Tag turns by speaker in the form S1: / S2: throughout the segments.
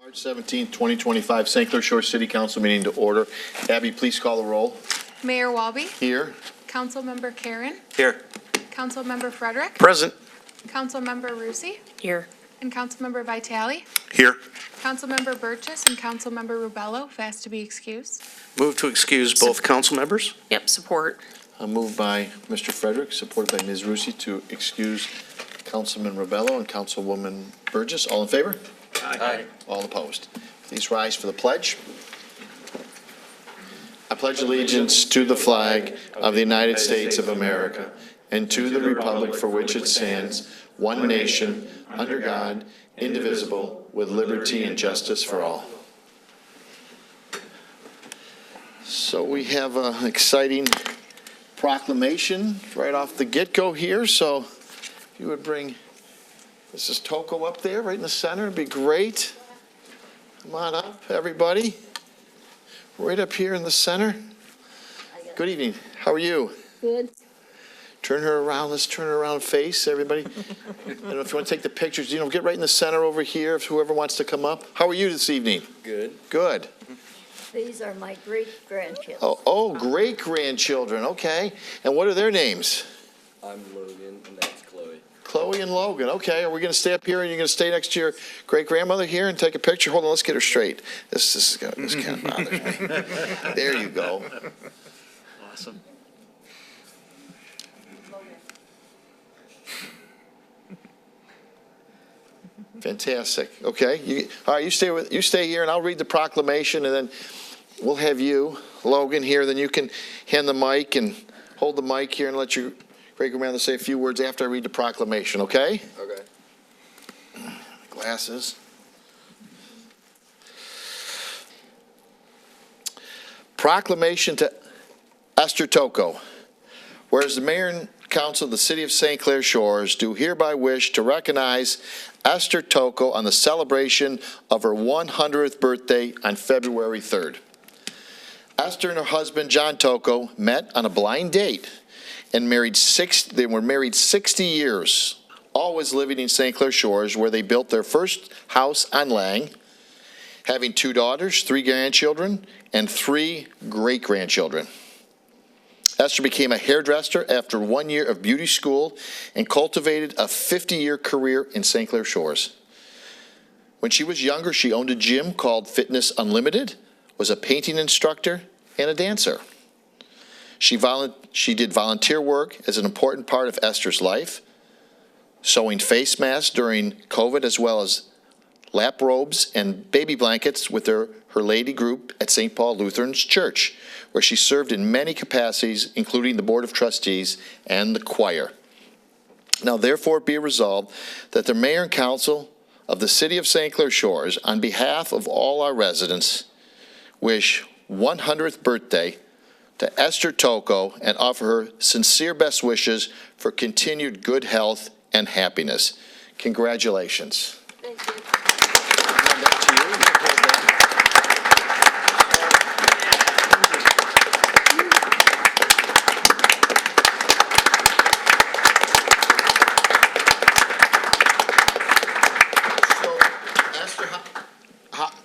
S1: March 17th, 2025, St. Clair Shores City Council meeting to order. Abby, please call the roll.
S2: Mayor Walby,
S1: Here.
S2: Councilmember Karen,
S3: Here.
S2: Councilmember Frederick,
S3: Present.
S2: Councilmember Rusi,
S4: Here.
S2: and Councilmember Vitale,
S3: Here.
S2: Councilmember Burgess, and Councilmember Rubello, who asked to be excused.
S3: Move to excuse both council members.
S4: Yep, support.
S1: Moved by Mr. Frederick, supported by Ms. Rusi to excuse Councilman Rubello and Councilwoman Burgess. All in favor?
S3: Aye.
S1: All opposed. Please rise for the pledge. I pledge allegiance to the flag of the United States of America and to the republic for which it stands, one nation, under God, indivisible, with liberty and justice for all. So we have an exciting proclamation right off the get-go here. So if you would bring Mrs. Toko up there right in the center, it'd be great. Come on up, everybody. Right up here in the center. Good evening. How are you?
S5: Good.
S1: Turn her around. Let's turn her around face, everybody. I don't know if you want to take the pictures. Get right in the center over here if whoever wants to come up. How are you this evening?
S3: Good.
S1: Good.
S5: These are my great-grandchildren.
S1: Oh, great-grandchildren. Okay. And what are their names?
S6: I'm Logan, and that's Chloe.
S1: Chloe and Logan. Okay. Are we going to stay up here and you're going to stay next to your great-grandmother here and take a picture? Hold on. Let's get her straight. This kind of bothers me. There you go.
S3: Awesome.
S1: Fantastic. Okay. All right. You stay here, and I'll read the proclamation, and then we'll have you, Logan, here. Then you can hand the mic and hold the mic here and let your great-grandmother say a few words after I read the proclamation. Okay?
S6: Okay.
S1: Glasses. Proclamation to Esther Toko. Whereas the mayor and council of the city of St. Clair Shores do hereby wish to recognize Esther Toko on the celebration of her 100th birthday on February 3rd. Esther and her husband, John Toko, met on a blind date and they were married 60 years, always living in St. Clair Shores, where they built their first house on Lang, having 2 daughters, 3 grandchildren, and 3 great-grandchildren. Esther became a hairdresser after 1 year of beauty school and cultivated a 50-year career in St. Clair Shores. When she was younger, she owned a gym called Fitness Unlimited, was a painting instructor, and a dancer. She did volunteer work as an important part of Esther's life, sewing face masks during COVID, as well as lap robes and baby blankets with her lady group at St. Paul Lutheran's Church, where she served in many capacities, including the Board of Trustees and the choir. Now, therefore, be resolved that the mayor and council of the city of St. Clair Shores, on behalf of all our residents, wish 100th birthday to Esther Toko and offer her sincere best wishes for continued good health and happiness. Congratulations.
S5: Thank you.
S1: Hand that to you. You hold that. So, Esther,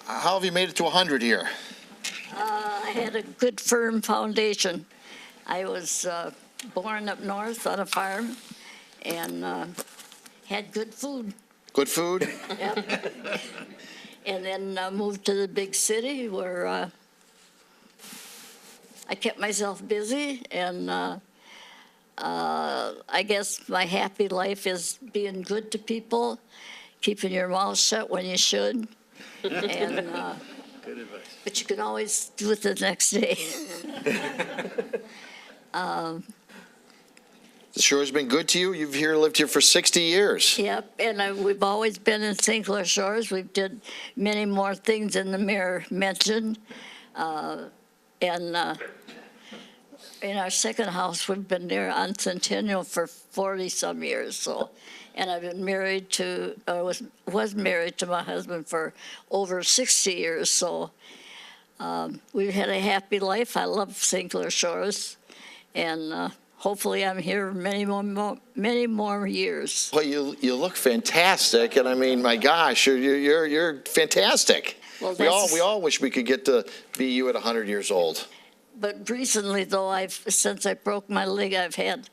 S1: how have you made it to 100 here?
S5: I had a good, firm foundation. I was born up north on a farm and had good food.
S1: Good food?
S5: Yep. And then moved to the big city where I kept myself busy, and I guess my happy life is being good to people, keeping your mouth shut when you should, and
S3: Good advice.
S5: but you can always do it the next day.
S1: The shore has been good to you? You've lived here for 60 years.
S5: Yep, and we've always been in St. Clair Shores. We've did many more things than the mayor mentioned. And in our second house, we've been there on Centennial for 40-some years. So, and I've been married to, was married to my husband for over 60 years. So we've had a happy life. I love St. Clair Shores, and hopefully I'm here many more years.
S1: Well, you look fantastic, and I mean, my gosh, you're fantastic.
S5: Well,
S1: We
S5: that's-
S1: all wish we could get to be you at 100 years old.
S5: But recently, though, since I broke my leg, I've had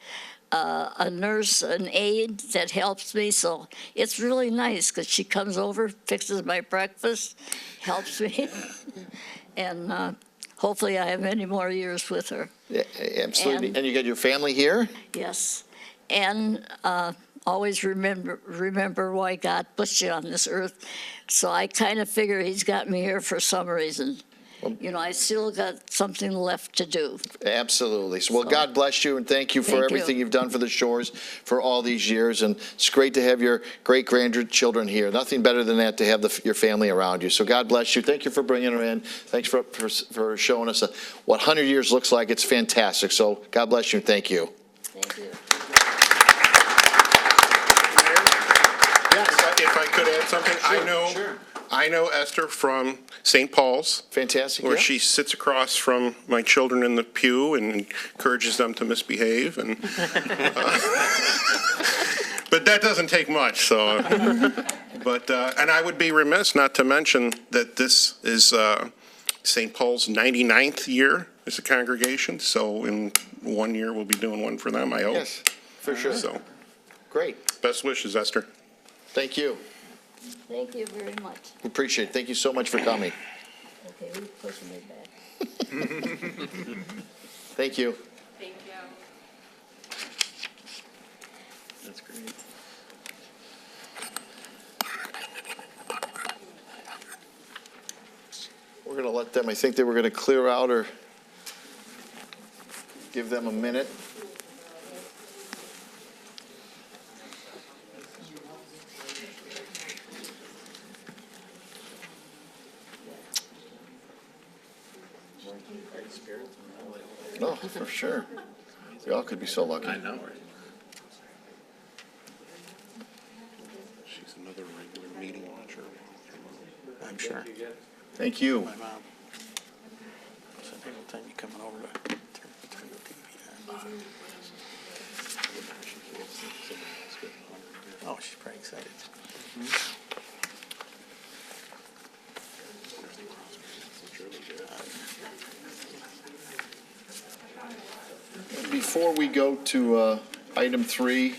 S5: a nurse, an aide that helps me. So it's really nice because she comes over, fixes my breakfast, helps me, and hopefully I have many more years with her.
S1: Yeah, absolutely.
S5: And-
S1: And you got your family here?
S5: Yes, and always remember why God put you on this earth. So I kind of figure He's got me here for some reason. You know, I still got something left to do.
S1: Absolutely. So, well,
S5: So-
S1: God bless you, and thank you for
S5: Thank
S1: everything
S5: you.
S1: you've done for the Shores for all these years. And it's great to have your great-grandchildren here. Nothing better than that, to have your family around you. So God bless you. Thank you for bringing her in. Thanks for showing us what 100 years looks like. It's fantastic. So God bless you, and thank you.
S5: Thank you.
S4: If I could add something, I know Esther from St. Paul's,
S1: Fantastic.
S4: where
S1: yeah.
S4: she sits across from my children in the pew and encourages them to misbehave, and but that doesn't take much. So, but and I would be remiss not to mention that this is St. Paul's 99th year as a congregation. So in 1 year we'll be doing one for them, I hope.
S1: Yes, for sure.
S4: So
S1: Great.
S4: best wishes, Esther.
S1: Thank you.
S5: Thank you very much.
S1: Appreciate it. Thank you so much for coming.
S5: Okay, who's pushing me back?
S1: Thank you.
S2: Thank you.
S3: That's great.
S1: We're going to let them, I think they were going to clear out or give them a minute. No, for sure. We all could be so lucky.
S3: I know, right?
S4: She's another regular meeting watcher.
S3: I'm sure.
S1: Thank you.
S3: My mom. So every time you coming over to turn the TV on. Oh, she's probably excited.
S1: Before we go to item 3,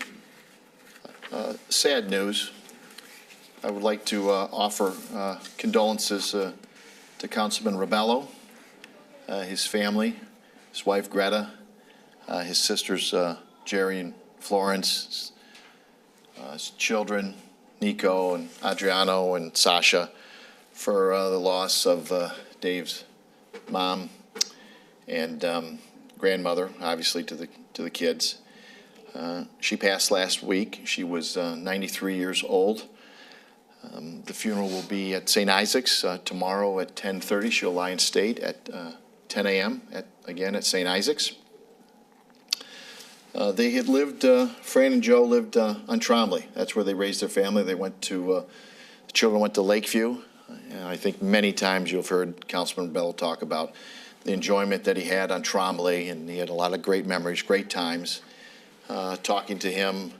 S1: sad news, I would like to offer condolences to Councilman Rebello, his family, his wife Greta, his sisters Jerry and Florence, his children Nico and Adriano and Sasha, for the loss of Dave's mom and grandmother, obviously to the kids. She passed last week. She was 93 years old. The funeral will be at St. Isaac's tomorrow at 10:30. She'll lie in state at 10 a.m. Again at St. Isaac's. They had lived, Fran and Joe lived on Trombley. That's where they raised their family. They went to, the children went to Lakeview. And I think many times you've heard Councilman Bell talk about the enjoyment that he had on Trombley, and he had a lot of great memories, great times. Talking to him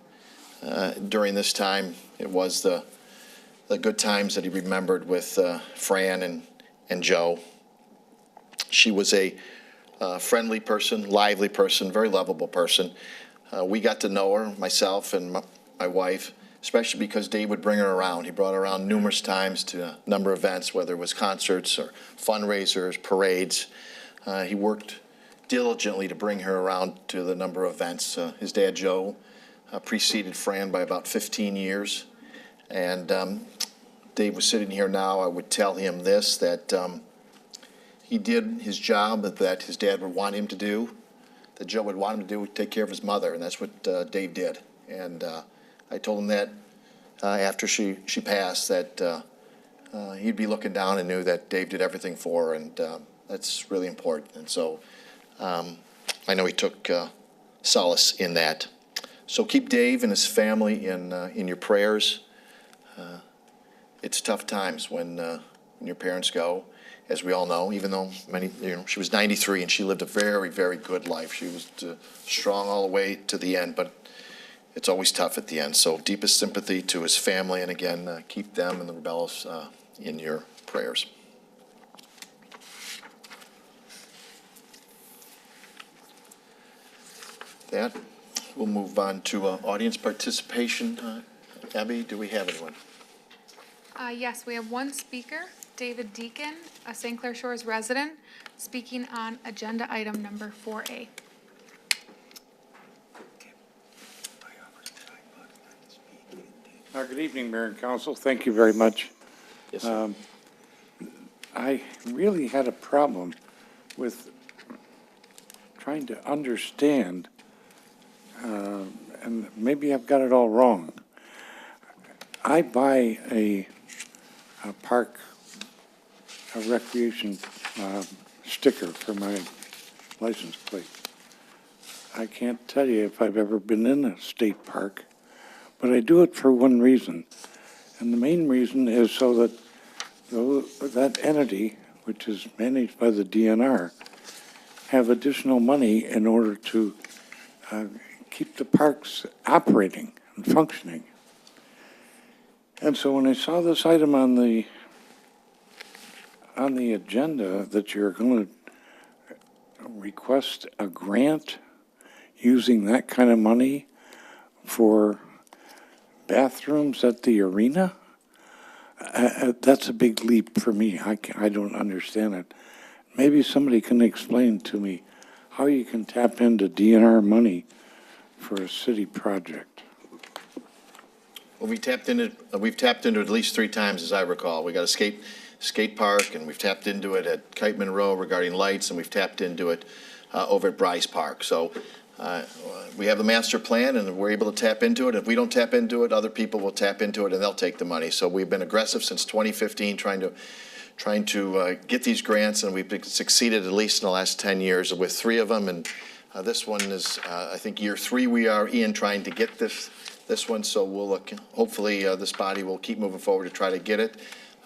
S1: during this time, it was the good times that he remembered with Fran and Joe. She was a friendly person, lively person, very lovable person. We got to know her, myself and my wife, especially because Dave would bring her around. He brought her around numerous times to a number of events, whether it was concerts or fundraisers, parades. He worked diligently to bring her around to the number of events. His dad, Joe, preceded Fran by about 15 years. And Dave was sitting here now. I would tell him this, that he did his job that his dad would want him to do, that Joe would want him to do, take care of his mother, and that's what Dave did. And I told him that after she passed, that he'd be looking down and knew that Dave did everything for her, and that's really important. And so I know he took solace in that. So keep Dave and his family in your prayers. It's tough times when when your parents go, as we all know, even though she was 93 and she lived a very, very good life. She was strong all the way to the end, but it's always tough at the end. So deepest sympathy to his family, and again, keep them and the Rubellos in your prayers. That, we'll move on to audience participation. Abby, do we have anyone?
S2: Yes, we have one speaker, David Deacon, a St. Clair Shores resident, speaking on agenda item number 4A.
S3: Good evening, Mayor and Council. Thank you very much.
S1: Yes, sir.
S3: I really had a problem with trying to understand, and maybe I've got it all wrong. I buy a park, a recreation sticker for my license plate. I can't tell you if I've ever been in a state park, but I do it for one reason. And the main reason is so that that entity, which is managed by the DNR, have additional money in order to keep the parks operating and functioning. And so when I saw this item on the agenda that you're going to request a grant using that kind of money for bathrooms at the arena, that's a big leap for me. I don't understand it. Maybe somebody can explain to me how you can tap into DNR money for a city project.
S1: Well, we've tapped into it at least 3 times, as I recall. We got a skate park, and we've tapped into it at Kite Monroe regarding lights, and we've tapped into it over at Bryce Park. So we have the master plan, and we're able to tap into it. If we don't tap into it, other people will tap into it, and they'll take the money. So we've been aggressive since 2015, trying to get these grants, and we've succeeded at least in the last 10 years with 3 of them. And this one is, I think, year 3 we are in trying to get this one. So we'll hopefully this body will keep moving forward to try to get it.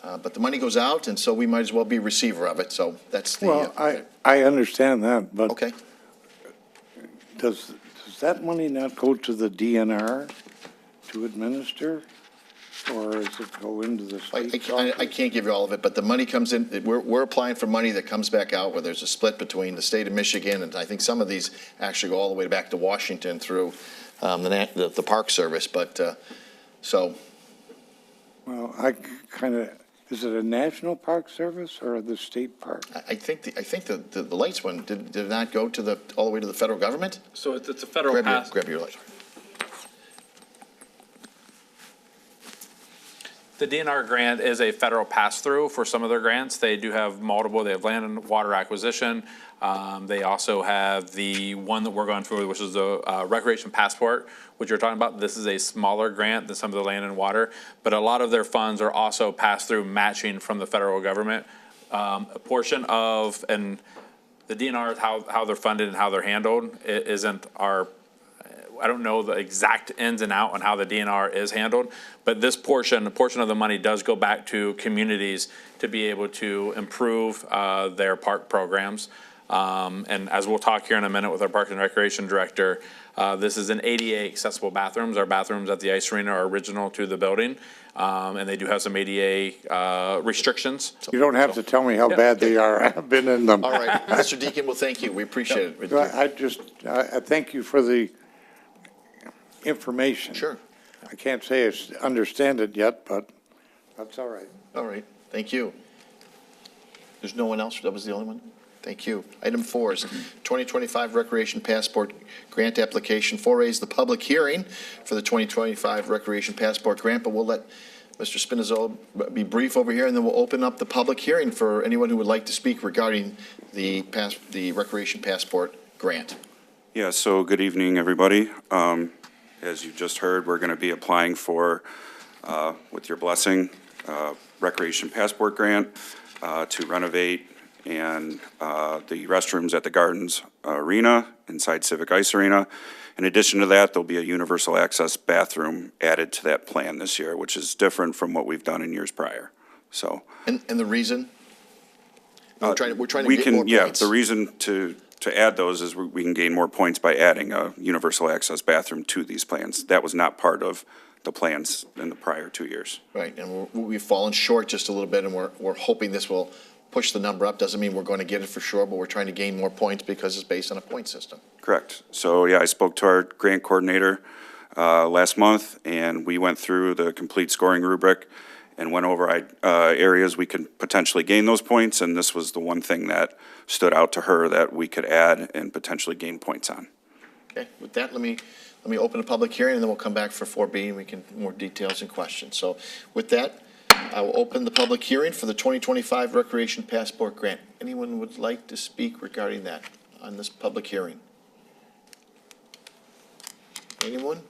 S1: But the money goes out, and so we might as well be receiver of it. So that's the.
S3: Well, I understand that, but
S1: Okay.
S3: does that money not go to the DNR to administer? Or does it go into the state?
S1: I can't give you all of it, but the money comes in, we're applying for money that comes back out, where there's a split between the state of Michigan, and I think some of these actually go all the way back to Washington through the Park Service, but, so.
S3: Well, is it a national park service or the state park?
S1: I think the lights one, did it not go to all the way to the federal government?
S7: So it's a federal pass.
S1: Grab your light.
S7: The DNR grant is a federal pass-through for some of their grants. They do have multiple. They have land and water acquisition. They also have the one that we're going through, which is the recreation passport, which you're talking about. This is a smaller grant than some of the land and water, but a lot of their funds are also pass-through matching from the federal government. A portion of, and the DNR, how they're funded and how they're handled, it isn't our. I don't know the exact ins and out on how the DNR is handled, but a portion of the money does go back to communities to be able to improve their park programs. And as we'll talk here in a minute with our Parks and Recreation Director, this is an ADA accessible bathrooms. Our bathrooms at the ice arena are original to the building, and they do have some ADA restrictions.
S3: You don't have to tell me how bad they are. I've been in them.
S1: All right, Mr. Deacon, well, thank you. We appreciate it.
S3: I thank you for the information.
S1: Sure.
S3: I can't say I understand it yet, but that's all right.
S1: All right, thank you. There's no one else? That was the only one? Thank you. Item 4 is 2025 Recreation Passport Grant Application. 4A is the public hearing for the 2025 Recreation Passport Grant, but we'll let Mr. Spinizzola be brief over here, and then we'll open up the public hearing for anyone who would like to speak regarding the Recreation Passport Grant.
S8: Yeah, so good evening, everybody. As you just heard, we're going to be applying for, with your blessing, Recreation Passport Grant to renovate and the restrooms at the Gardens Arena, inside Civic Ice Arena. In addition to that, there'll be a universal access bathroom added to that plan this year, which is different from what we've done in years prior. So.
S1: And the reason? We're trying to
S8: We
S1: get
S8: can,
S1: more
S8: yeah,
S1: points.
S8: the reason to add those is we can gain more points by adding a universal access bathroom to these plans. That was not part of the plans in the prior 2 years.
S1: Right, and we've fallen short just a little bit, and we're hoping this will push the number up. Doesn't mean we're going to get it for sure, but we're trying to gain more points because it's based on a point system.
S8: Correct. So, yeah, I spoke to our grant coordinator last month, and we went through the complete scoring rubric and went over areas we could potentially gain those points, and this was the one thing that stood out to her that we could add and potentially gain points on.
S1: Okay, with that, let me open a public hearing, and then we'll come back for 4B, and we can, more details and questions. So with that, I will open the public hearing for the 2025 Recreation Passport Grant. Anyone would like to speak regarding that on this public hearing? Anyone?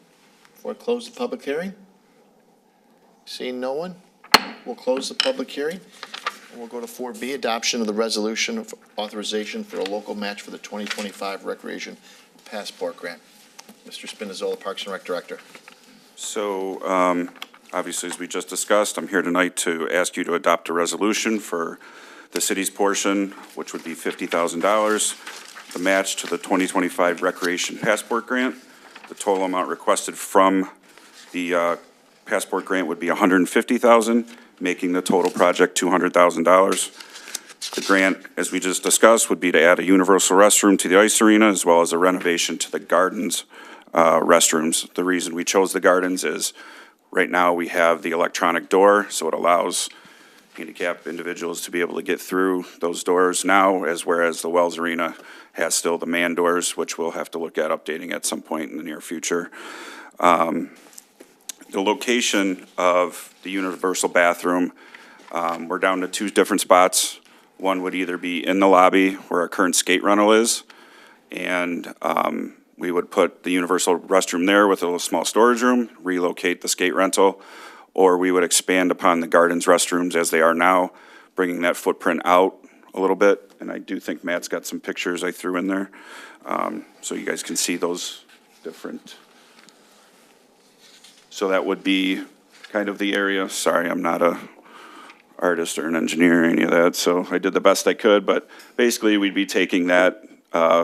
S1: Before I close the public hearing? Seeing no one, we'll close the public hearing, and we'll go to 4B, adoption of the resolution of authorization for a local match for the 2025 Recreation Passport Grant. Mr. Spinizzola, Parks and Rec Director.
S8: So, obviously, as we just discussed, I'm here tonight to ask you to adopt a resolution for the city's portion, which would be $50,000, the match to the 2025 Recreation Passport Grant. The total amount requested from the passport grant would be $150,000, making the total project $200,000. The grant, as we just discussed, would be to add a universal restroom to the ice arena, as well as a renovation to the gardens restrooms. The reason we chose the gardens is right now we have the electronic door, so it allows handicapped individuals to be able to get through those doors now, whereas the Wells Arena has still the man doors, which we'll have to look at updating at some point in the near future. The location of the universal bathroom, we're down to 2 different spots. One would either be in the lobby where our current skate rental is, and we would put the universal restroom there with a little small storage room, relocate the skate rental, or we would expand upon the gardens restrooms as they are now, bringing that footprint out a little bit. And I do think Matt's got some pictures I threw in there, so you guys can see those different. So that would be kind of the area. Sorry, I'm not a artist or an engineer or any of that, so I did the best I could. But basically, we'd be taking that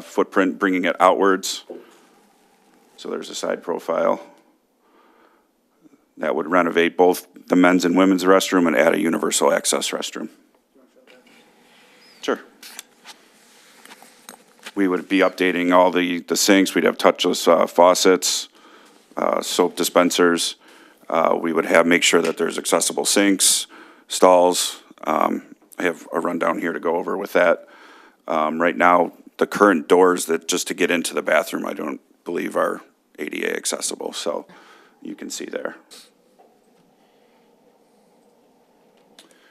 S8: footprint, bringing it outwards. So there's a side profile. That would renovate both the men's and women's restroom and add a universal access restroom. Sure. We would be updating all the sinks. We'd have touchless faucets, soap dispensers. We would make sure that there's accessible sinks, stalls. I have a rundown here to go over with that. Right now, the current doors that just to get into the bathroom, I don't believe are ADA accessible, so you can see there.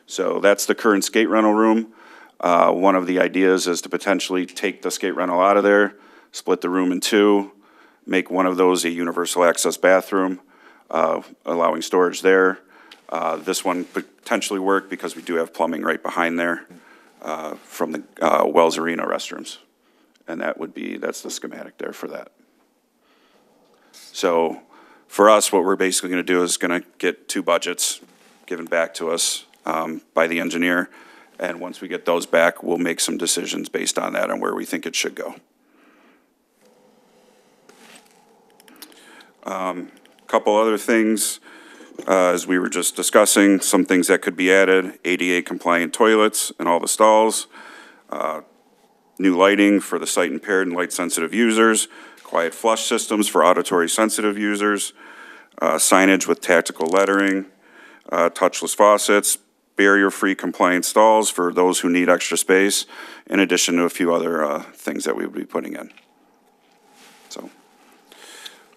S8: So that's the current skate rental room. One of the ideas is to potentially take the skate rental out of there, split the room in 2, make one of those a universal access bathroom, allowing storage there. This one potentially work because we do have plumbing right behind there from the Wells Arena restrooms. And that's the schematic there for that. So for us, what we're basically going to do is going to get 2 budgets given back to us by the engineer. And once we get those back, we'll make some decisions based on that and where we think it should go. Couple other things, as we were just discussing, some things that could be added: ADA compliant toilets in all the stalls, new lighting for the sight impaired and light sensitive users, quiet flush systems for auditory sensitive users, signage with tactical lettering, touchless faucets, barrier-free compliant stalls for those who need extra space, in addition to a few other things that we would be putting in. So,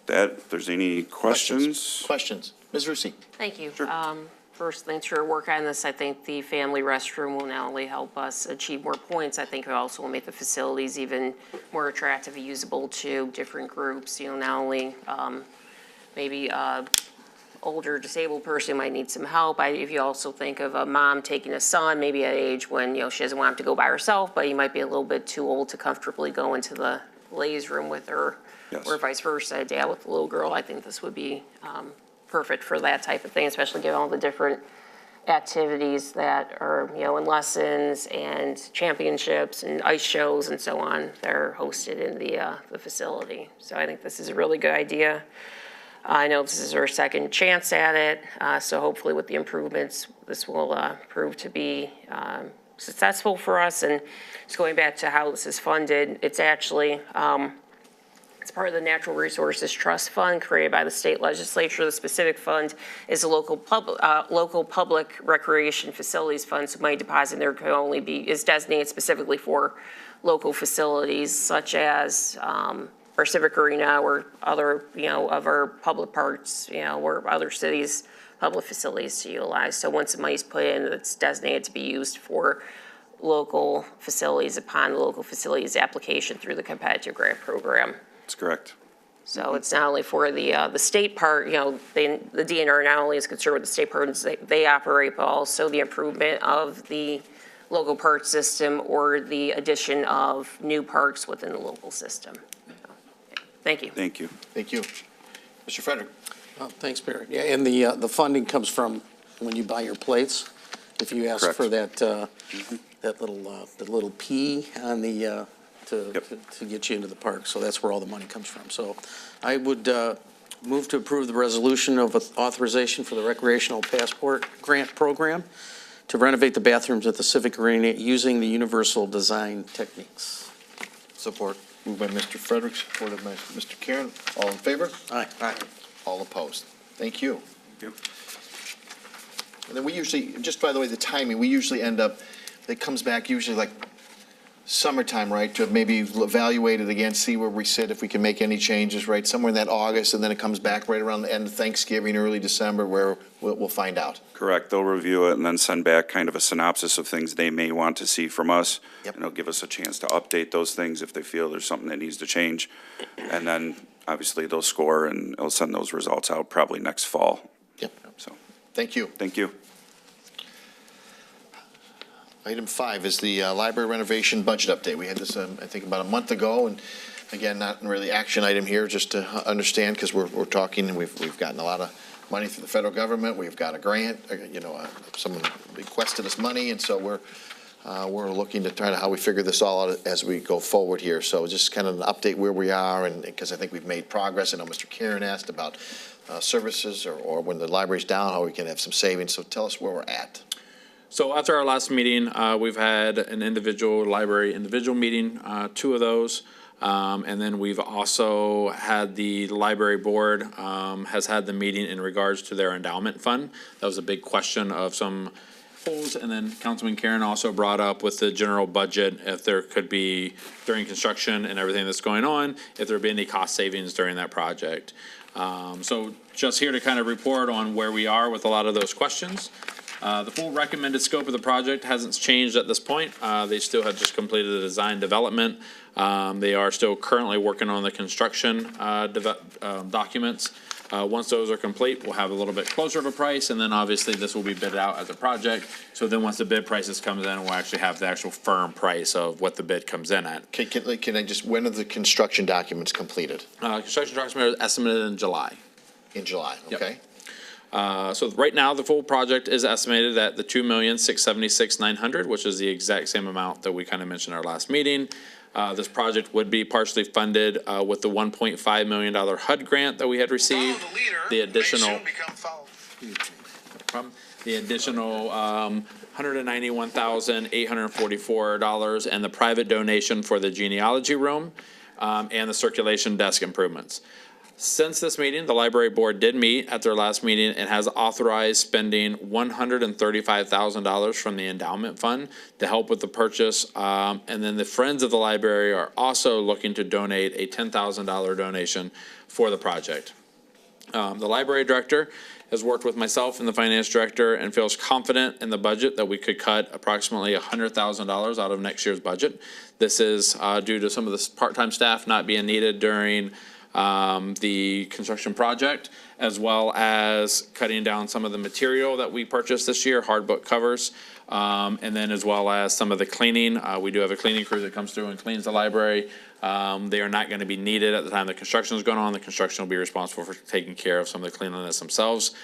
S8: if there's any questions?
S1: Questions? Ms. Rusi?
S9: Thank you.
S8: Sure.
S9: First, thanks for your work on this. I think the family restroom will not only help us achieve more points, I think it also will make the facilities even more attractive and usable to different groups. You know, not only maybe older disabled person might need some help. If you also think of a mom taking a son, maybe at an age when, you know, she doesn't want him to go by herself, but he might be a little bit too old to comfortably go into the ladies' room with her,
S8: Yes.
S9: or vice versa, a dad with a little girl. I think this would be perfect for that type of thing, especially given all the different activities that are, in lessons and championships and ice shows and so on that are hosted in the facility. So I think this is a really good idea. I know this is our second chance at it, so hopefully with the improvements, this will prove to be successful for us. And just going back to how this is funded, it's actually it's part of the Natural Resources Trust Fund created by the state legislature. The specific fund is a local public recreation facilities fund. So money deposited there is designated specifically for local facilities such as our civic arena or other, of our public parks, or other cities' public facilities to utilize. So once the money's put in, it's designated to be used for local facilities upon the local facilities application through the competitive grant program.
S8: That's correct.
S9: So it's not only for the state part, the DNR not only is concerned with the state parks they operate, but also the improvement of the local park system or the addition of new parks within the local system. Thank you.
S8: Thank you.
S1: Thank you. Mr. Frederick?
S10: Oh, thanks, Barry. Yeah, and the funding comes from when you buy your plates. If you ask
S8: Correct.
S10: for that, that little P on the, to get you into the park. So that's where all the money comes from. So I would move to approve the resolution of authorization for the Recreational Passport Grant Program to renovate the bathrooms at the Civic Arena using the universal design techniques.
S1: Support. Moved by Mr. Frederick, supported by Mr. Karen. All in favor?
S10: Aye.
S1: All opposed? Thank you.
S8: Thank you.
S1: And then we usually, just by the way, the timing, we usually end up, it comes back usually like summertime, right, to maybe evaluate it again, see where we sit, if we can make any changes, right, somewhere in that August, and then it comes back right around the end of Thanksgiving, early December, where we'll find out.
S8: Correct. They'll review it and then send back kind of a synopsis of things they may want to see from us.
S1: Yep.
S8: And they'll give us a chance to update those things if they feel there's something that needs to change. And then, obviously, they'll score and they'll send those results out probably next fall.
S1: Yep.
S8: So,
S1: Thank you.
S8: thank you.
S1: Item 5 is the library renovation budget update. We had this, I think, about a month ago, and again, not really action item here, just to understand, because we're talking, and we've gotten a lot of money from the federal government. We've got a grant, someone requested us money, and so we're looking to try to how we figure this all out as we go forward here. So just kind of an update where we are, and because I think we've made progress. I know Mr. Karen asked about services or when the library's down, how we can have some savings. So tell us where we're at.
S7: So after our last meeting, we've had an library individual meeting, 2 of those. And then we've also had the library board has had the meeting in regards to their endowment fund. That was a big question of some holes. And then Councilman Karen also brought up with the general budget, if there could be, during construction and everything that's going on, if there'd be any cost savings during that project. So just here to kind of report on where we are with a lot of those questions. The full recommended scope of the project hasn't changed at this point. They still have just completed the design development. They are still currently working on the construction documents. Once those are complete, we'll have a little bit closer of a price, and then obviously this will be bid out as a project. So then once the bid prices comes in, we'll actually have the actual firm price of what the bid comes in at.
S1: Can I just, when are the construction documents completed?
S7: Construction documents are estimated in July.
S1: In July,
S7: Yep.
S1: okay?
S7: So right now, the full project is estimated at the $2,676,900, which is the exact same amount that we kind of mentioned in our last meeting. This project would be partially funded with the $1.5 million HUD grant that we had received. The additional $191,844 and the private donation for the genealogy room and the circulation desk improvements. Since this meeting, the library board did meet at their last meeting and has authorized spending $135,000 from the endowment fund to help with the purchase. And then the Friends of the Library are also looking to donate a $10,000 donation for the project. The library director has worked with myself and the finance director and feels confident in the budget that we could cut approximately $100,000 out of next year's budget. This is due to some of the part-time staff not being needed during the construction project, as well as cutting down some of the material that we purchased this year, hard book covers, and then as well as some of the cleaning. We do have a cleaning crew that comes through and cleans the library. They are not going to be needed at the time the construction is going on. The construction will be responsible for taking care of some of the cleanliness themselves.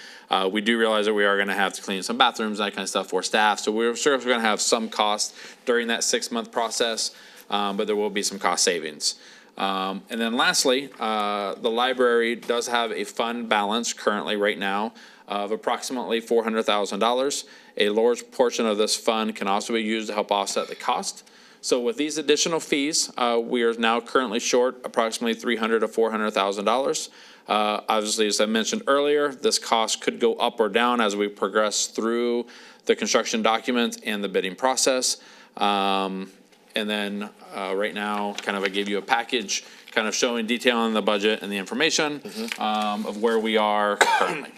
S7: We do realize that we are going to have to clean some bathrooms, that kind of stuff for staff. So we're sure going to have some cost during that 6-month process, but there will be some cost savings. And then lastly, the library does have a fund balance currently right now of approximately $400,000. A large portion of this fund can also be used to help offset the cost. So with these additional fees, we are now currently short approximately $300,000 to $400,000. Obviously, as I mentioned earlier, this cost could go up or down as we progress through the construction documents and the bidding process. And then right now, kind of I gave you a package kind of showing detail on the budget and the information of where we are currently.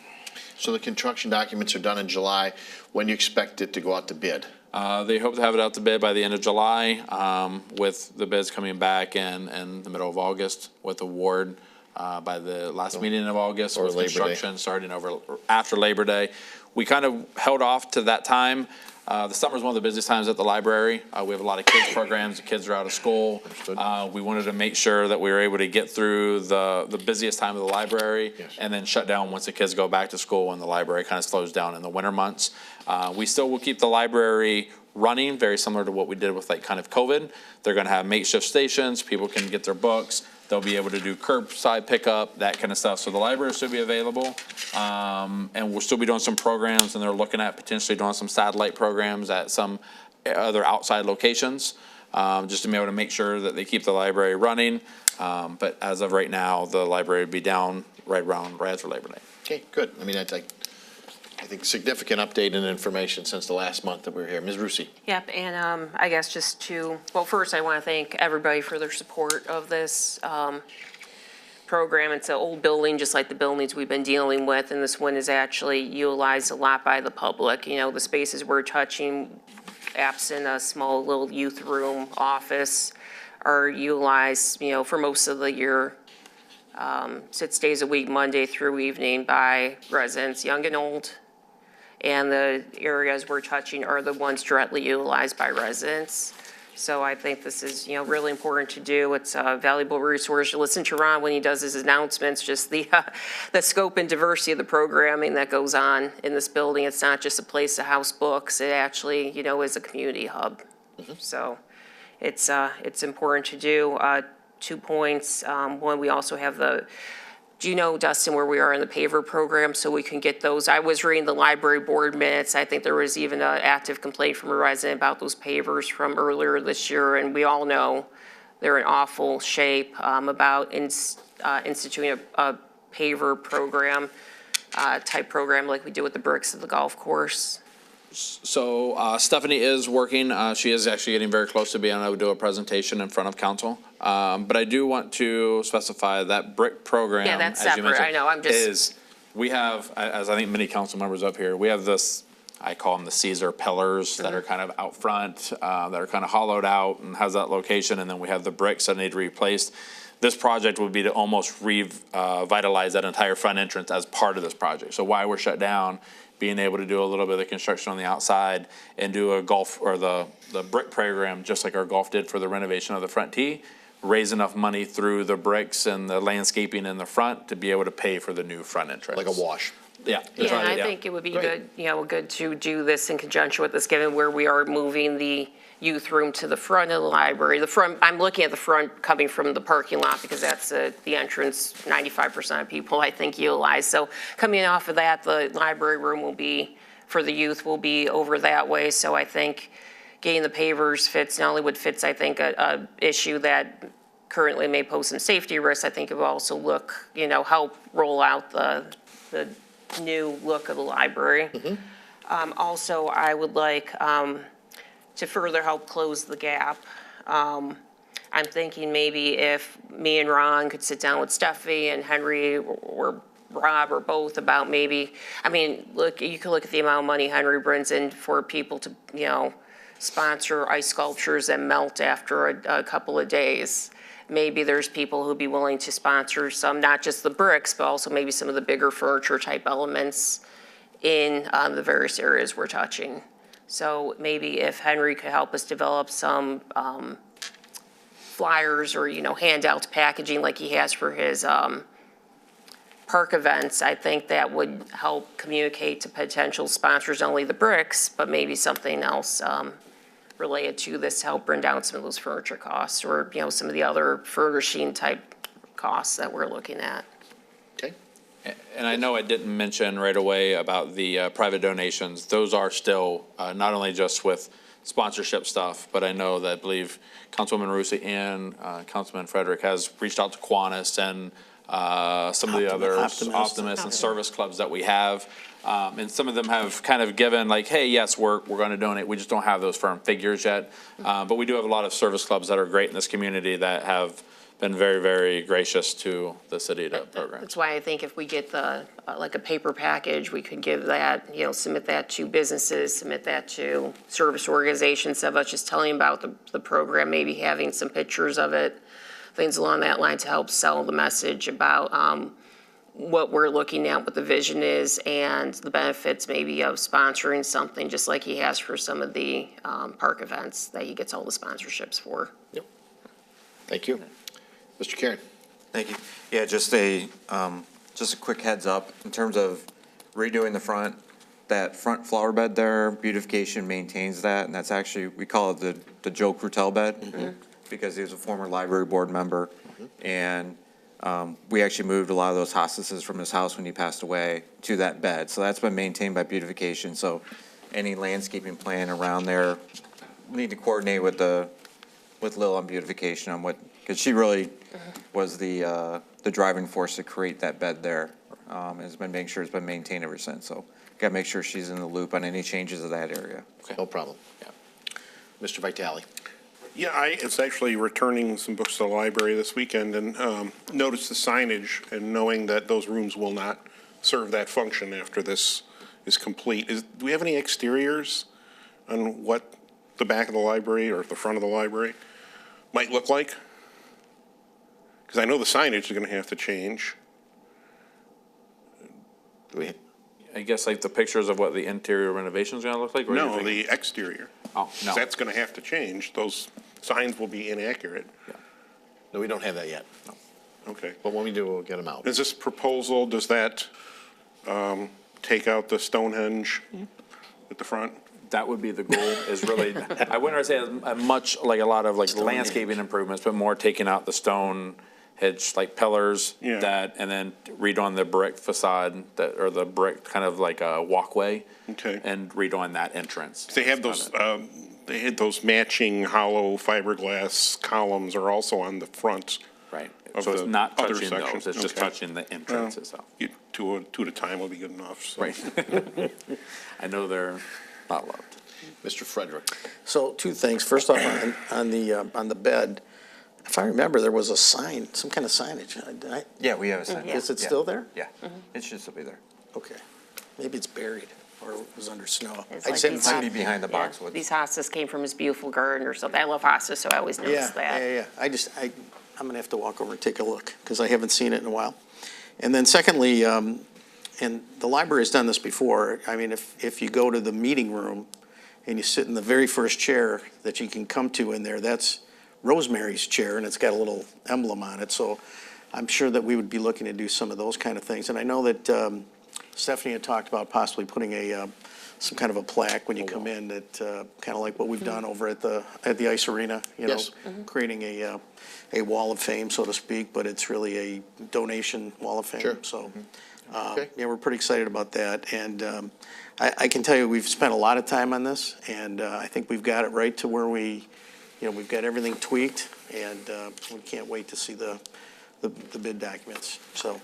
S1: So the construction documents are done in July. When do you expect it to go out to bid?
S7: They hope to have it out to bid by the end of July, with the bids coming back in the middle of August, with award by the last meeting of August,
S1: Or
S7: with
S1: Labor Day.
S7: construction starting over after Labor Day. We kind of held off to that time. The summer is one of the busiest times at the library. We have a lot of kids programs. The kids are out of school. We wanted to make sure that we were able to get through the busiest time of the library,
S1: Yes.
S7: and then shut down once the kids go back to school and the library kind of slows down in the winter months. We still will keep the library running, very similar to what we did with like kind of COVID. They're going to have makeshift stations. People can get their books. They'll be able to do curbside pickup, that kind of stuff. So the library should be available. And we'll still be doing some programs, and they're looking at potentially doing some satellite programs at some other outside locations, just to be able to make sure that they keep the library running. But as of right now, the library would be down right after Labor Day.
S1: Okay, good. I mean, I think significant update and information since the last month that we were here. Ms. Rusi.
S9: Yep, and I guess well, first I want to thank everybody for their support of this program. It's an old building, just like the buildings we've been dealing with, and this one is actually utilized a lot by the public. You know, the spaces we're touching, absent a small little youth room office, are utilized, for most of the year, 6 days a week, Monday through evening, by residents, young and old. And the areas we're touching are the ones directly utilized by residents. So I think this is, really important to do. It's a valuable resource. You listen to Ron when he does his announcements, just the scope and diversity of the programming that goes on in this building. It's not just a place to house books. It actually, is a community hub. So it's important to do. 2 points. One, we also have do you know, Dustin, where we are in the paver program, so we can get those? I was reading the library board minutes. I think there was even an active complaint from a resident about those pavers from earlier this year, and we all know they're in awful shape. About instituting a paver program, type program like we do with the bricks of the golf course.
S7: So Stephanie is working. She is actually getting very close to being able to do a presentation in front of council. But I do want to specify that brick program.
S9: Yeah, that's
S7: as you
S9: separate.
S7: mentioned,
S9: I know. I'm just.
S7: We have, as I think many council members up here, we have this, I call them the Caesar pillars that are kind of out front, that are kind of hollowed out and has that location. And then we have the bricks that need to be replaced. This project would be to almost revitalize that entire front entrance as part of this project. So while we're shut down, being able to do a little bit of the construction on the outside and do a golf or the brick program, just like our golf did for the renovation of the front tee, raise enough money through the bricks and the landscaping in the front to be able to pay for the new front entrance.
S1: Like a wash.
S7: Yeah.
S9: Yeah, and I think it would be good, good to do this in conjunction with this, given where we are moving the youth room to the front of the library. I'm looking at the front coming from the parking lot because that's the entrance 95% of people, I think, utilize. So coming off of that, the library room for the youth will be over that way. So I think getting the pavers fits, not only would fits, I think, a issue that currently may pose some safety risks. I think it will also help roll out the new look of the library. Also, I would like to further help close the gap. I'm thinking maybe if me and Ron could sit down with Steffi and Henry or Rob or both about maybe, you can look at the amount of money Henry brings in for people to, sponsor ice sculptures that melt after a couple of days. maybe there's people who'd be willing to sponsor some, not just the bricks, but also maybe some of the bigger furniture type elements in the various areas we're touching. So maybe if Henry could help us develop some flyers or, handouts, packaging like he has for his park events, I think that would help communicate to potential sponsors, not only the bricks, but maybe something else related to this to help bring down some of those furniture costs or, some of the other furnishing type costs that we're looking at.
S1: Okay.
S7: And I know I didn't mention right away about the private donations. Those are still not only just with sponsorship stuff, but I know that I believe Councilwoman Rusi and Councilman Frederick has reached out to Kiwanis and some of the other Optimists and service clubs that we have. And some of them have kind of given like, hey, yes, we're going to donate. We just don't have those firm figures yet. But we do have a lot of service clubs that are great in this community that have been very, very gracious to the city to program.
S9: That's why I think if we get the, like a paper package, we could give that, submit that to businesses, submit that to service organizations, instead of us just telling about the program, maybe having some pictures of it, things along that line to help sell the message about what we're looking at, what the vision is, and the benefits maybe of sponsoring something, just like he has for some of the park events that he gets all the sponsorships for.
S1: Yep. Thank you. Mr. Karen.
S11: Thank you. Yeah, just a quick heads up, in terms of redoing the front, that front flower bed there, beautification maintains that, and that's actually, we call it the Joe Crutel bed, because he was a former library board member, and we actually moved a lot of those hospices from his house when he passed away to that bed, so that's been maintained by beautification, so any landscaping plan around there, we need to coordinate with Lil on beautification on what, because she really was the driving force to create that bed there. Has been making sure it's been maintained ever since. So got to make sure she's in the loop on any changes of that area.
S1: Okay. No problem. Yeah. Mr. Vitale.
S4: Yeah, I was actually returning some books to the library this weekend and noticed the signage, and knowing that those rooms will not serve that function after this is complete. Do we have any exteriors on what the back of the library or the front of the library might look like? Because I know the signage is going to have to change.
S7: I guess like the pictures of what the interior renovation is going to look like? Or
S4: No,
S7: you think-
S4: the exterior.
S7: Oh, no.
S4: That's going to have to change. Those signs will be inaccurate.
S1: No, we don't have that yet. No.
S4: Okay.
S1: But when we do, we'll get them out.
S4: Is this proposal, does that take out the Stonehenge at the front?
S7: That would be the goal, is really, I wouldn't say a much, like a lot of like landscaping improvements, but more taking out the stone hedge, like pillars,
S4: Yeah.
S7: that, and then redoing the brick facade, that, or the brick kind of like a walkway.
S4: Okay.
S7: And redoing that entrance.
S4: They have those, they had those matching hollow fiberglass columns are also on the front.
S7: Right.
S4: Of
S7: So it's
S4: the
S7: not
S4: other
S7: touching
S4: section.
S7: those, it's just
S4: Okay.
S7: touching the entrance itself.
S4: Two at a time will be good enough, so.
S7: Right. I know they're not loved.
S1: Mr. Frederick.
S10: So two things. First off, on the bed, if I remember, there was a sign, some kind of signage.
S11: Yeah, we have a sign.
S10: Is it
S11: Yeah.
S10: still there?
S11: Yeah, it should still be there.
S10: Okay. Maybe it's buried or it was under snow.
S9: It's
S10: I
S9: like
S10: just haven't
S9: these
S10: seen
S11: Might be
S10: it.
S11: behind the boxwoods.
S9: These hostas came from his beautiful garden or something. I love hostas, so I always
S10: Yeah,
S9: notice that.
S10: yeah. I'm gonna have to walk over and take a look, because I haven't seen it in a while. And then secondly, and the library's done this before, I mean, if you go to the meeting room and you sit in the very first chair that you can come to in there, that's Rosemary's chair, and it's got a little emblem on it, so I'm sure that we would be looking to do some of those kind of things. And I know that Stephanie had talked about possibly putting some kind of a plaque when you come in, that, kind of like what we've done over at the ice arena, you know,
S1: Yes.
S10: creating a wall of fame, so to speak, but it's really a donation wall of fame.
S1: Sure.
S10: So,
S1: Okay.
S10: yeah, we're pretty excited about that. And I can tell you, we've spent a lot of time on this, and I think we've got it right to where we've got everything tweaked, and we can't wait to see the bid documents. So,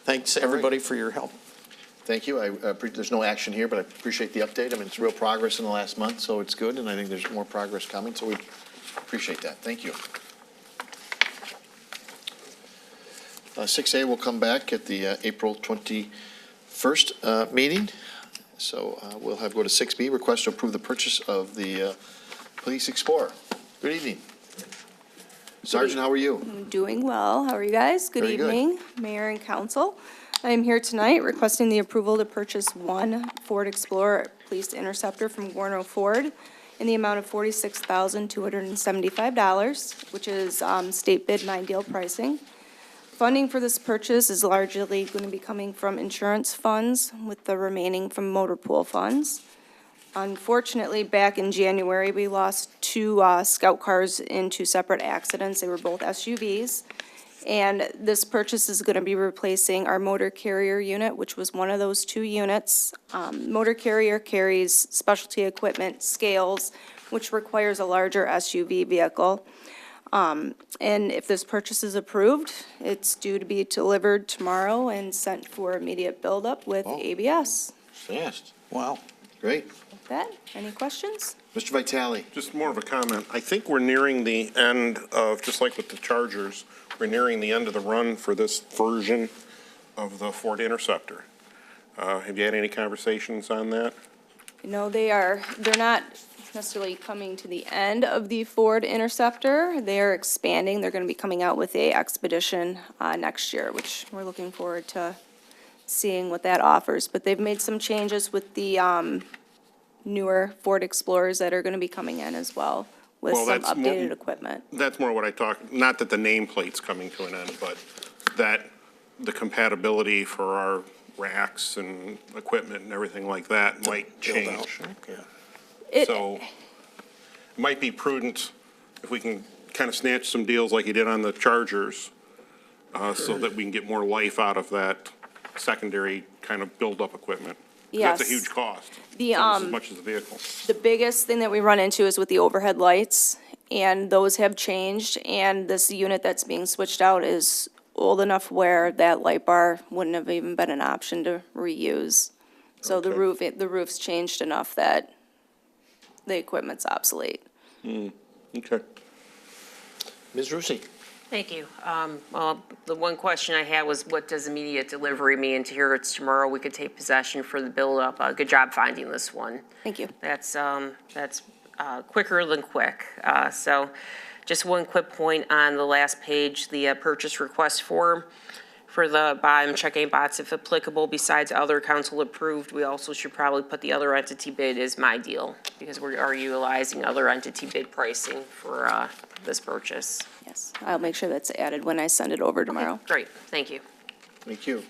S10: thanks, everybody, for your help.
S1: Thank you. There's no action here, but I appreciate the update. I mean, it's real progress in the last month, so it's good, and I think there's more progress coming, so we appreciate that. Thank you. 6A will come back at the April 21st meeting. So we'll go to 6B, request to approve the purchase of the Police Explorer. Good evening. Sergeant, how are you?
S12: I'm doing well. How are you guys? Good
S1: Very good.
S12: evening, Mayor and Council. I am here tonight requesting the approval to purchase one Ford Explorer Police Interceptor from Warno Ford in the amount of $46,275, which is state bid and ideal pricing. Funding for this purchase is largely going to be coming from insurance funds, with the remaining from motor pool funds. Unfortunately, back in January, we lost two scout cars in two separate accidents. They were both SUVs. And this purchase is going to be replacing our motor carrier unit, which was one of those two units. Motor carrier carries specialty equipment, scales, which requires a larger SUV vehicle. And if this purchase is approved, it's due to be delivered tomorrow and sent for immediate buildup with ABS.
S1: Fast.
S10: Wow.
S1: Great.
S12: That, any questions?
S1: Mr. Vitale?
S4: Just more of a comment. I think we're nearing the end of, just like with the Chargers, we're nearing the end of the run for this version of the Ford Interceptor. Have you had any conversations on that?
S12: No, they're not necessarily coming to the end of the Ford Interceptor. They're expanding. They're going to be coming out with a Expedition next year, which we're looking forward to seeing what that offers. But they've made some changes with the newer Ford Explorers that are going to be coming in as well, with
S4: Well,
S12: some
S4: that's more-
S12: updated equipment.
S4: That's more what I talk, not that the nameplate's coming to an end, but that the compatibility for our racks and equipment and everything like that might change. So it might be prudent if we can kind of snatch some deals like you did on the Chargers, so that we can get more life out of that secondary kind of build-up equipment.
S12: Yes.
S4: That's a huge cost.
S12: The,
S4: Almost as much as the vehicle.
S12: The biggest thing that we run into is with the overhead lights, and those have changed, and this unit that's being switched out is old enough where that light bar wouldn't have even been an option to reuse. So the roof's changed enough that the equipment's obsolete.
S4: Okay.
S1: Ms. Rusi?
S9: Thank you. Well, the one question I had was, what does immediate delivery mean? To hear it's tomorrow, we could take possession for the build-up. Good job finding this one.
S12: Thank you.
S9: That's quicker than quick. So just one quick point on the last page, the purchase request form for the bottom, checking box if applicable, besides other council approved. We also should probably put the other entity bid as my deal, because we are utilizing other entity bid pricing for this purchase.
S12: Yes, I'll make sure that's added when I send it over tomorrow.
S9: Great, thank you.
S1: Thank you.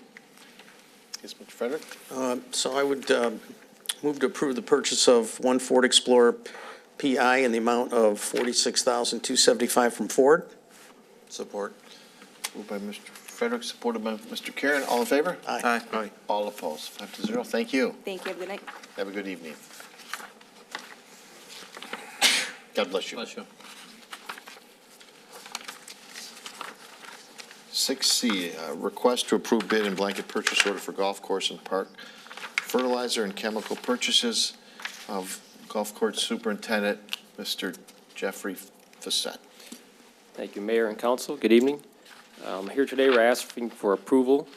S1: Yes, Mr. Frederick?
S10: So I would move to approve the purchase of one Ford Explorer PI in the amount of $46,275 from Ford.
S11: Support.
S1: Moved by Mr. Frederick, supported by Mr. Karen. All in favor?
S10: Aye.
S4: Aye.
S1: All opposed. 5-0. Thank you.
S12: Thank you, have a good night.
S1: Have a good evening. God bless you.
S6: Bless you.
S1: 6C, request to approve bid and blanket purchase order for golf course and park fertilizer and chemical purchases of Golf Course Superintendent, Mr. Jeffrey Facette.
S13: Thank you, Mayor and Council. Good evening. Here today, we're asking for approval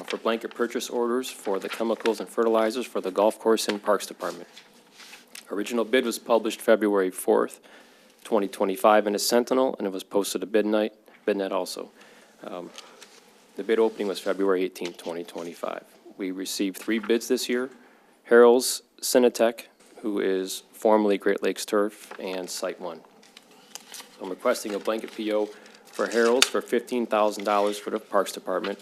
S13: for blanket purchase orders for the chemicals and fertilizers for the Golf Course and Parks Department. Original bid was published February 4th, 2025 in the Sentinel, and it was posted at BidNet also. The bid opening was February 18th, 2025. We received 3 bids this year: Harrell's Cinetech, who is formerly Great Lakes Turf, and Site One. I'm requesting a blanket PO for Harrell's for $15,000 for the Parks Department,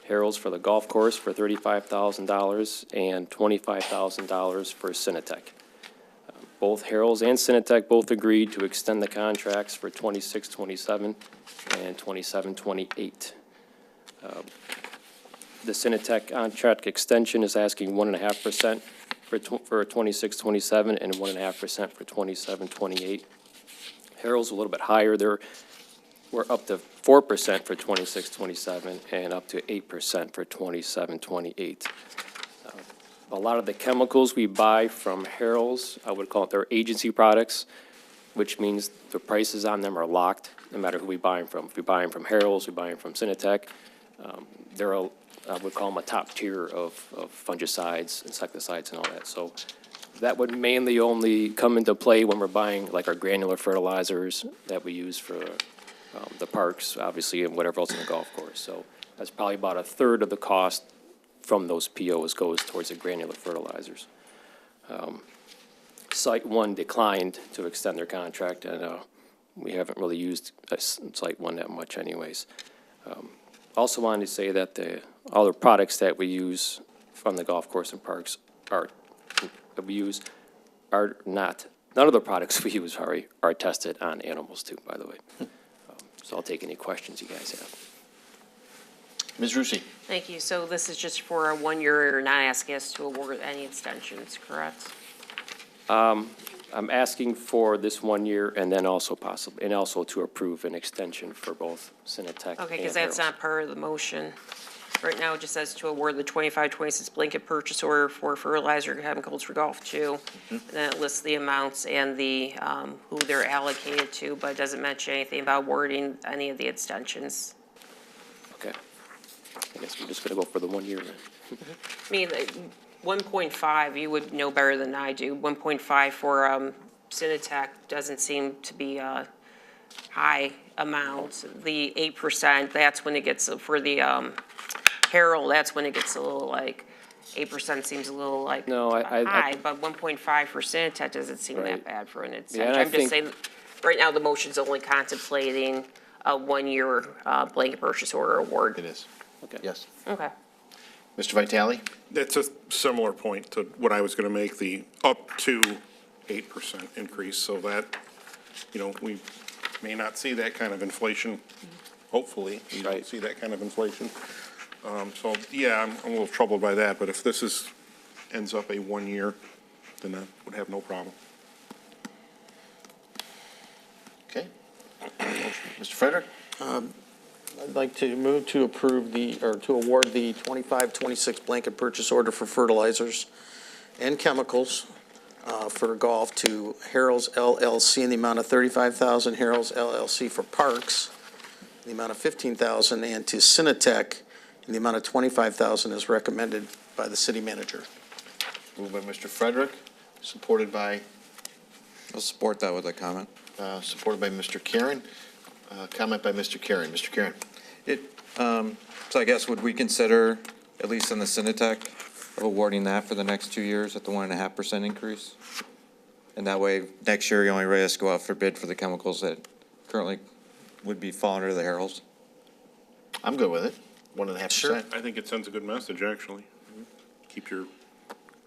S13: Harrell's for the golf course for $35,000, and $25,000 for Cinetech. Both Harrell's and Cinetech both agreed to extend the contracts for 26-27 and 27-28. The Cinetech contract extension is asking 1.5% for 26-27 and 1.5% for 27-28. Harrell's a little bit higher. We're up to 4% for 26-27 and up to 8% for 27-28. A lot of the chemicals we buy from Harrell's, I would call it their agency products, which means the prices on them are locked, no matter who we buy them from. If we buy them from Harrell's, we buy them from Cinetech, I would call them a top tier of fungicides, insecticides, and all that. So that would mainly only come into play when we're buying like our granular fertilizers that we use for the parks, obviously, and whatever else in the golf course. So that's probably about a third of the cost from those POs goes towards the granular fertilizers. Site 1 declined to extend their contract, and we haven't really used Site 1 that much anyways. Also wanted to say that all the products that we use from the golf course and parks are not, none of the products we use are tested on animals too, by the way. So I'll take any questions you guys have.
S1: Ms. Rusi?
S9: Thank you. So this is just for a 1 year, you're not asking us to award any extensions, correct?
S13: I'm asking for this 1 year and then also possibly, and also to approve an extension for both Cinetech
S9: Okay,
S13: and
S9: because that's
S13: Harrell's.
S9: not part of the motion. Right now, it just says to award the 25-26 blanket purchase order for fertilizer and chemicals for Golf 2. And then it lists the amounts and the, who they're allocated to, but it doesn't mention anything about awarding any of the extensions.
S13: Okay. I guess we're just gonna go for the 1 year then.
S9: I mean, 1.5, you would know better than I do. 1.5 for Cinetech doesn't seem to be a high amount. The 8%, that's when it gets, for the Harold, that's when it gets a little like, 8% seems a little like
S13: No, I
S9: high, but 1.5 for Cinetech doesn't seem that
S13: Right.
S9: bad for an
S13: Yeah,
S9: extension.
S13: and I
S9: I'm just
S13: think-
S9: saying, right now, the motion's only contemplating a 1 year blanket purchase order award.
S1: It is.
S13: Okay.
S1: Yes.
S9: Okay.
S1: Mr. Vitale?
S4: That's a similar point to what I was going to make, the up to 8% increase, so that, we may not see that kind of inflation. Hopefully, we don't
S13: Right.
S4: see that kind of inflation. So, yeah, I'm a little troubled by that, but if this ends up a 1 year, then I would have no problem.
S1: Okay. Mr. Frederick?
S10: I'd like to move to approve to award the 25-26 blanket purchase order for fertilizers and chemicals for golf to Harrell's LLC in the amount of $35,000, Harrell's LLC for parks in the amount of $15,000, and to Cinetech in the amount of $25,000 as recommended by the city manager.
S1: Moved by Mr. Frederick, supported by,
S11: I'll support that with a comment.
S1: supported by Mr. Karen. Comment by Mr. Karen. Mr. Karen?
S11: So I guess would we consider, at least in the Cinetech, of awarding that for the next 2 years at the 1.5% increase? And that way, next year, you only ready us to go out for bid for the chemicals that currently would be fall under the Harrells?
S1: I'm good with it. 1.5%.
S4: I think it sends a good message, actually. If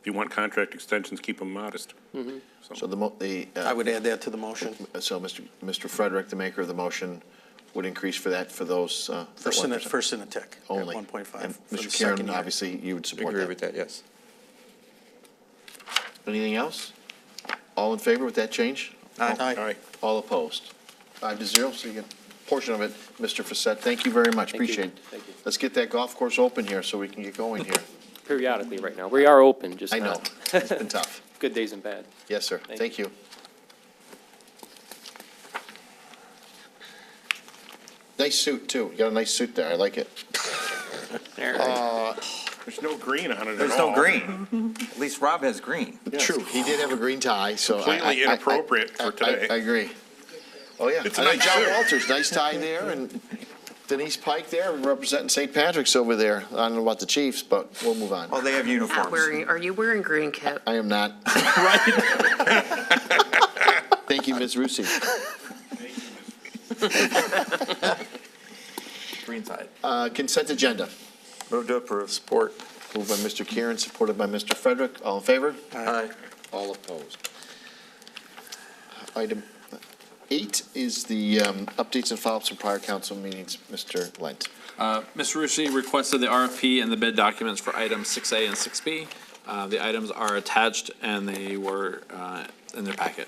S4: you want contract extensions, keep them modest.
S1: So
S10: I would add that to the motion.
S1: So Mr. Frederick, the maker of the motion, would increase for those.
S10: For
S1: that 1%.
S10: Cinetech at
S1: Only.
S10: 1.5.
S1: And
S10: for the
S1: Mr.
S10: second
S1: Karen,
S10: year.
S1: obviously, you would support
S11: Agree
S1: that.
S11: with that, yes.
S1: Anything else? All in favor with that change?
S10: Aye.
S4: All right.
S1: All opposed? 5-0, so you get a portion of it. Mr. Facette, thank you very much.
S13: Thank you.
S1: Appreciate it.
S13: Thank you.
S1: Let's get that golf course open here so we can get going here.
S13: Periodically right now. We are open, just
S1: I know,
S13: not
S1: it's been tough.
S13: good days and bad.
S1: Yes, sir.
S13: Thank
S1: Thank you. Nice suit, too. You got a nice suit there. I like it.
S4: There's no green on it at all.
S11: There's no green. At least Rob has green.
S1: True, he did have a green tie, so.
S4: Completely inappropriate for today.
S1: I agree. Oh, yeah.
S4: It's a
S1: I like
S4: nice
S1: John
S4: shirt.
S1: Walters, nice tie there, and Denise Pike there, representing St. Patrick's over there. I don't know about the Chiefs, but we'll move on.
S11: Oh, they have
S9: Not
S11: uniforms.
S9: wearing, are you wearing green, Kip?
S1: I am not. Thank you, Ms. Rusi.
S11: Green side.
S1: Consent agenda.
S11: Move to approve.
S10: Support.
S1: Moved by Mr. Kieran, supported by Mr. Frederick. All in favor?
S10: Aye.
S1: All opposed. Item 8 is the updates and follow-ups from prior council meetings. Mr. Lent.
S7: Mr. Rushi requested the RFP and the bid documents for items 6A and 6B. The items are attached and they were in their packet.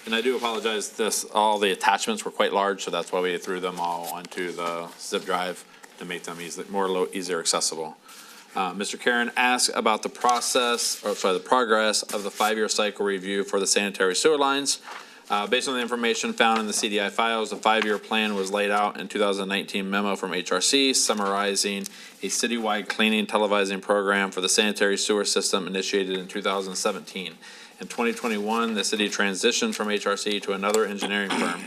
S7: And I do apologize, all the attachments were quite large, so that's why we threw them all onto the zip drive to make them easier accessible. Mr. Karen asked about the progress of the 5-year cycle review for the sanitary sewer lines. Based on the information found in the CDI files, the 5-year plan was laid out in 2019 memo from HRC summarizing a citywide cleaning televising program for the sanitary sewer system initiated in 2017. In 2021, the city transitioned from HRC to another engineering firm.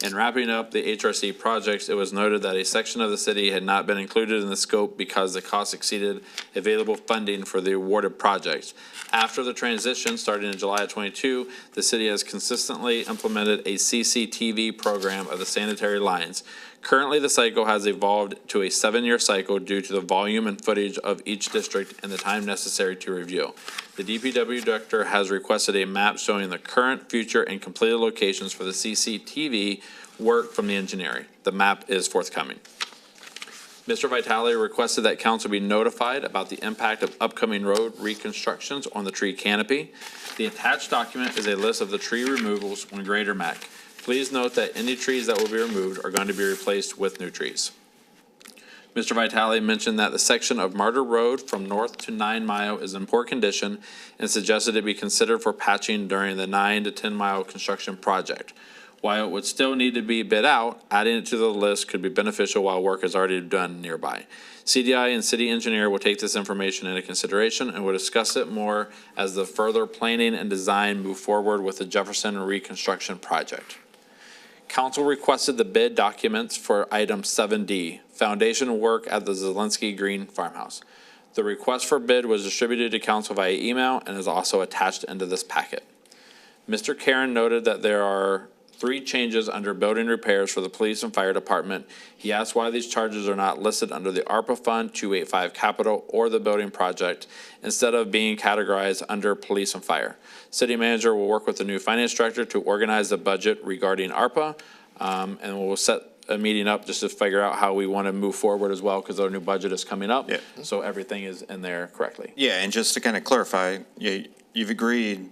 S7: In wrapping up the HRC projects, it was noted that a section of the city had not been included in the scope because the cost exceeded available funding for the awarded projects. After the transition, starting in July of '22, the city has consistently implemented a CCTV program of the sanitary lines. Currently, the cycle has evolved to a 7-year cycle due to the volume and footage of each district and the time necessary to review. The DPW director has requested a map showing the current, future, and completed locations for the CCTV work from the engineering. The map is forthcoming. Mr. Vitale requested that council be notified about the impact of upcoming road reconstructions on the tree canopy. The attached document is a list of the tree removals on Greater Mac. Please note that any trees that will be removed are going to be replaced with new trees. Mr. Vitale mentioned that the section of Martyr Road from North to 9 Mile is in poor condition and suggested it be considered for patching during the 9 to 10 mile construction project. While it would still need to be bid out, adding it to the list could be beneficial while work is already done nearby. CDI and city engineer will take this information into consideration and will discuss it more as the further planning and design move forward with the Jefferson reconstruction project. Council requested the bid documents for item 7D, foundation work at the Zelensky Green Farmhouse. The request for bid was distributed to council via email and is also attached into this packet. Mr. Karen noted that there are 3 changes under building repairs for the police and fire department. He asked why these charges are not listed under the ARPA Fund 285 Capital or the building project instead of being categorized under police and fire. City manager will work with the new finance director to organize the budget regarding ARPA, and we'll set a meeting up just to figure out how we want to move forward as well, because our new budget is coming up.
S11: Yeah.
S7: So everything is in there correctly.
S11: Yeah, and just to kind of clarify, you've agreed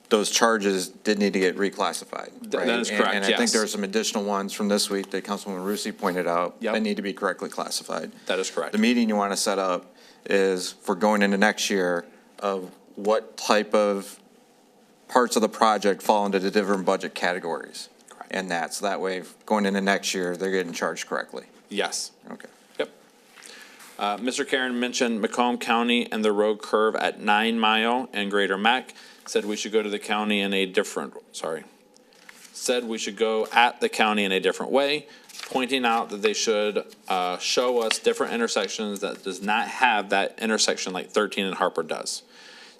S11: those charges did need to get reclassified, right?
S7: That is correct,
S11: And I think
S7: yes.
S11: there are some additional ones from this week that Councilwoman Rusi pointed out
S7: Yep.
S11: that need to be correctly classified.
S7: That is correct.
S11: The meeting you want to set up is for going into next year of what type of parts of the project fall into the different budget categories.
S7: Correct.
S11: And so that way, going into next year, they're getting charged correctly.
S7: Yes.
S11: Okay.
S7: Yep. Mr. Karen mentioned Macomb County and the road curve at 9 Mile and Greater Mac. Said we should go to the county in a different, said we should go at the county in a different way, pointing out that they should show us different intersections that does not have that intersection like 13 and Harper does.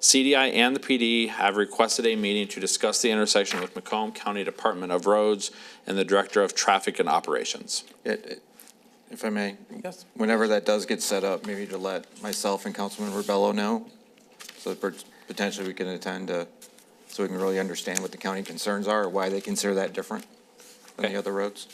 S7: CDI and the PD have requested a meeting to discuss the intersection with Macomb County Department of Roads and the Director of Traffic and Operations.
S11: If I may.
S7: Yes.
S11: Whenever that does get set up, maybe to let myself and Councilman Rebello know, so that potentially we can attend so we can really understand what the county concerns are or why they consider that different than the other roads.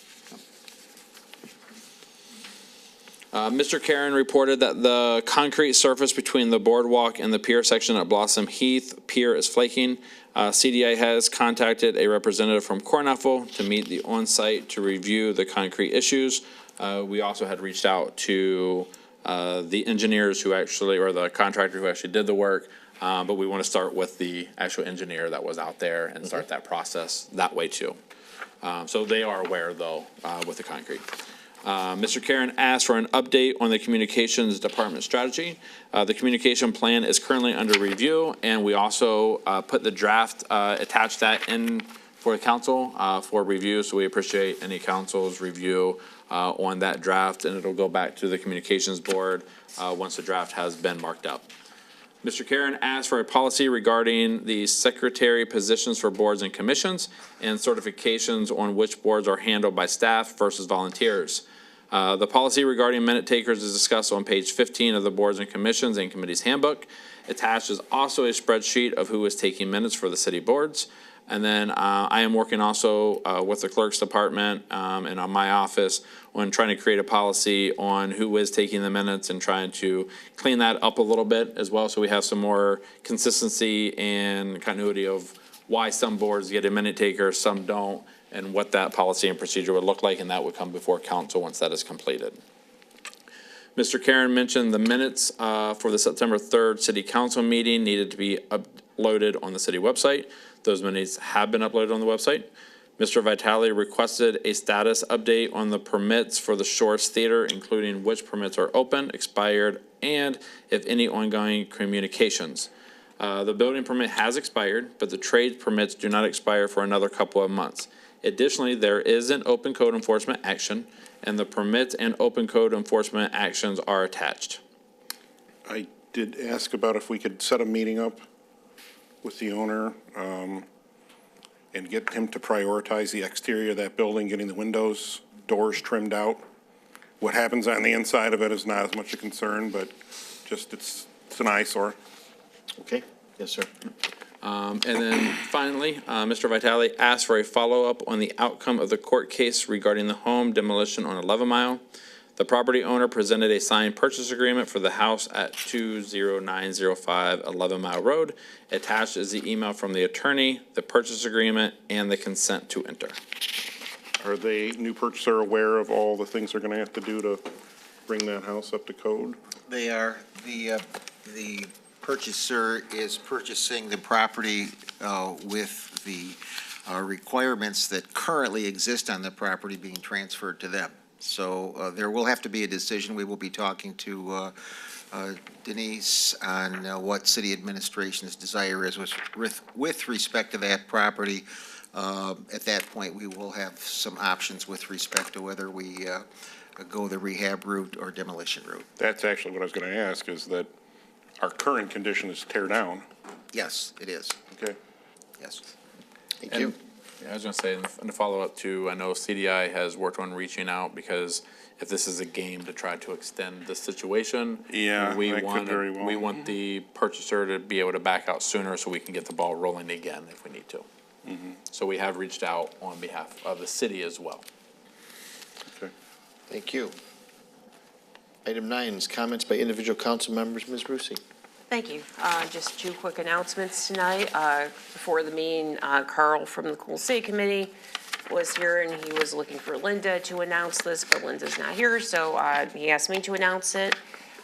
S7: Mr. Karen reported that the concrete surface between the boardwalk and the pier section at Blossom Heath Pier is flaking. CDI has contacted a representative from Cornhuffle to meet the on-site to review the concrete issues. We also had reached out to the engineers who actually, or the contractor who actually did the work, but we want to start with the actual engineer that was out there and start that process that way too. So they are aware though with the concrete. Mr. Karen asked for an update on the communications department strategy. The communication plan is currently under review, and we also put the draft, attached that in for the council for review. So we appreciate any council's review on that draft, and it'll go back to the communications board once the draft has been marked up. Mr. Karen asked for a policy regarding the secretary positions for boards and commissions and certifications on which boards are handled by staff versus volunteers. The policy regarding minute takers is discussed on page 15 of the boards and commissions and committees handbook. Attached is also a spreadsheet of who is taking minutes for the city boards. And then I am working also with the clerk's department and on my office on trying to create a policy on who is taking the minutes and trying to clean that up a little bit as well, so we have some more consistency and continuity of why some boards get a minute taker, some don't, and what that policy and procedure would look like, and that would come before council once that is completed. Mr. Karen mentioned the minutes for the September 3rd city council meeting needed to be uploaded on the city website. Those minutes have been uploaded on the website. Mr. Vitale requested a status update on the permits for the Shores Theater, including which permits are open, expired, and if any ongoing communications. The building permit has expired, but the trade permits do not expire for another couple of months. Additionally, there is an open code enforcement action, and the permits and open code enforcement actions are attached.
S4: I did ask about if we could set a meeting up with the owner and get him to prioritize the exterior of that building, getting the windows, doors trimmed out. What happens on the inside of it is not as much a concern, but just it's an eyesore.
S1: Okay, yes, sir.
S7: And then finally, Mr. Vitale asked for a follow-up on the outcome of the court case regarding the home demolition on 11 Mile. The property owner presented a signed purchase agreement for the house at 20905 11 Mile Road. Attached is the email from the attorney, the purchase agreement, and the consent to enter.
S4: Are they, new purchaser, aware of all the things they're going to have to do to bring that house up to code?
S14: They are. The purchaser is purchasing the property with the requirements that currently exist on the property being transferred to them. So there will have to be a decision. We will be talking to Denise on what city administration's desire is with respect to that property. At that point, we will have some options with respect to whether we go the rehab route or demolition route.
S4: That's actually what I was going to ask, is that our current condition is tear down.
S14: Yes, it is.
S4: Okay.
S14: Yes.
S1: Thank you.
S7: Yeah, I was going to say, in the follow-up too, I know CDI has worked on reaching out because if this is a game to try to extend the situation,
S4: Yeah,
S7: we
S4: that could
S7: want
S4: very well.
S7: we want the purchaser to be able to back out sooner so we can get the ball rolling again if we need to. So we have reached out on behalf of the city as well.
S4: Okay.
S1: Thank you. Item 9 is comments by individual council members. Ms. Rusi.
S9: Thank you. Just two quick announcements tonight. Before the meeting, Carl from the Cool City Committee was here, and he was looking for Linda to announce this, but Linda's not here, so he asked me to announce it.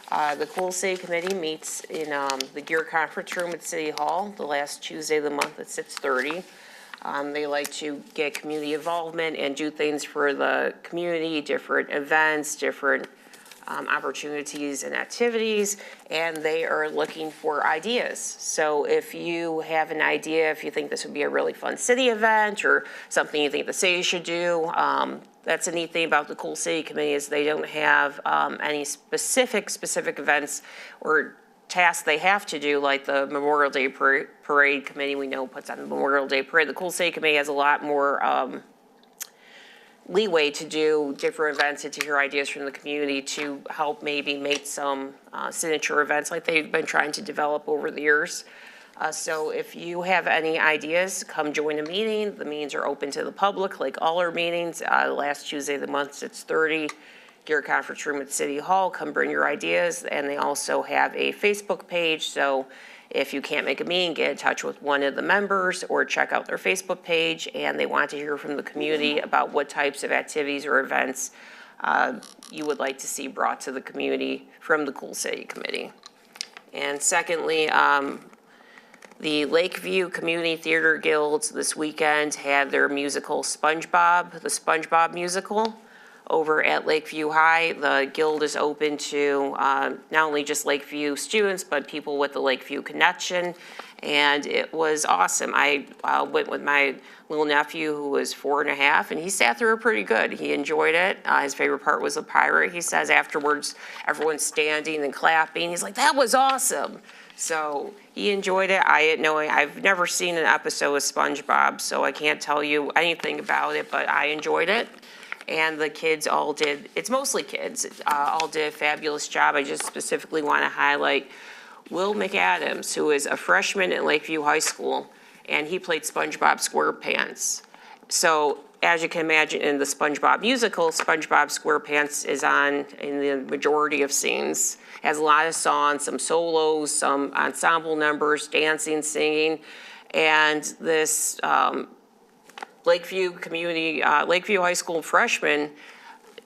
S9: The Cool City Committee meets in the Gear Conference Room at City Hall the last Tuesday of the month at 6:30. They like to get community involvement and do things for the community, different events, different opportunities and activities, and they are looking for ideas. So if you have an idea, if you think this would be a really fun city event or something you think the city should do, that's a neat thing about the Cool City Committee is they don't have any specific events or tasks they have to do, like the Memorial Day Parade Committee we know puts on the Memorial Day Parade. The Cool City Committee has a lot more leeway to do different events and to hear ideas from the community to help maybe make some signature events like they've been trying to develop over the years. So if you have any ideas, come join a meeting. The meetings are open to the public, like all our meetings. Last Tuesday of the month, 6:30, Gear Conference Room at City Hall. Come bring your ideas. And they also have a Facebook page. So if you can't make a meeting, get in touch with one of the members or check out their Facebook page. And they want to hear from the community about what types of activities or events you would like to see brought to the community from the Cool City Committee. And secondly, the Lakeview Community Theater Guild this weekend had their musical SpongeBob, the SpongeBob musical, over at Lakeview High. The guild is open to not only just Lakeview students, but people with the Lakeview connection. And it was awesome. I went with my little nephew who was 4.5, and he sat through it pretty good. He enjoyed it. His favorite part was the pirate. He says afterwards, everyone's standing and clapping. He's like, that was awesome. So he enjoyed it. I've never seen an episode of SpongeBob, so I can't tell you anything about it, but I enjoyed it. And the kids all did, it's mostly kids, all did a fabulous job. I just specifically want to highlight Will McAdams, who is a freshman at Lakeview High School, and he played SpongeBob SquarePants. So as you can imagine, in the SpongeBob musical, SpongeBob SquarePants is on in the majority of scenes. Has a lot of songs, some solos, some ensemble numbers, dancing, singing, and this Lakeview High School freshman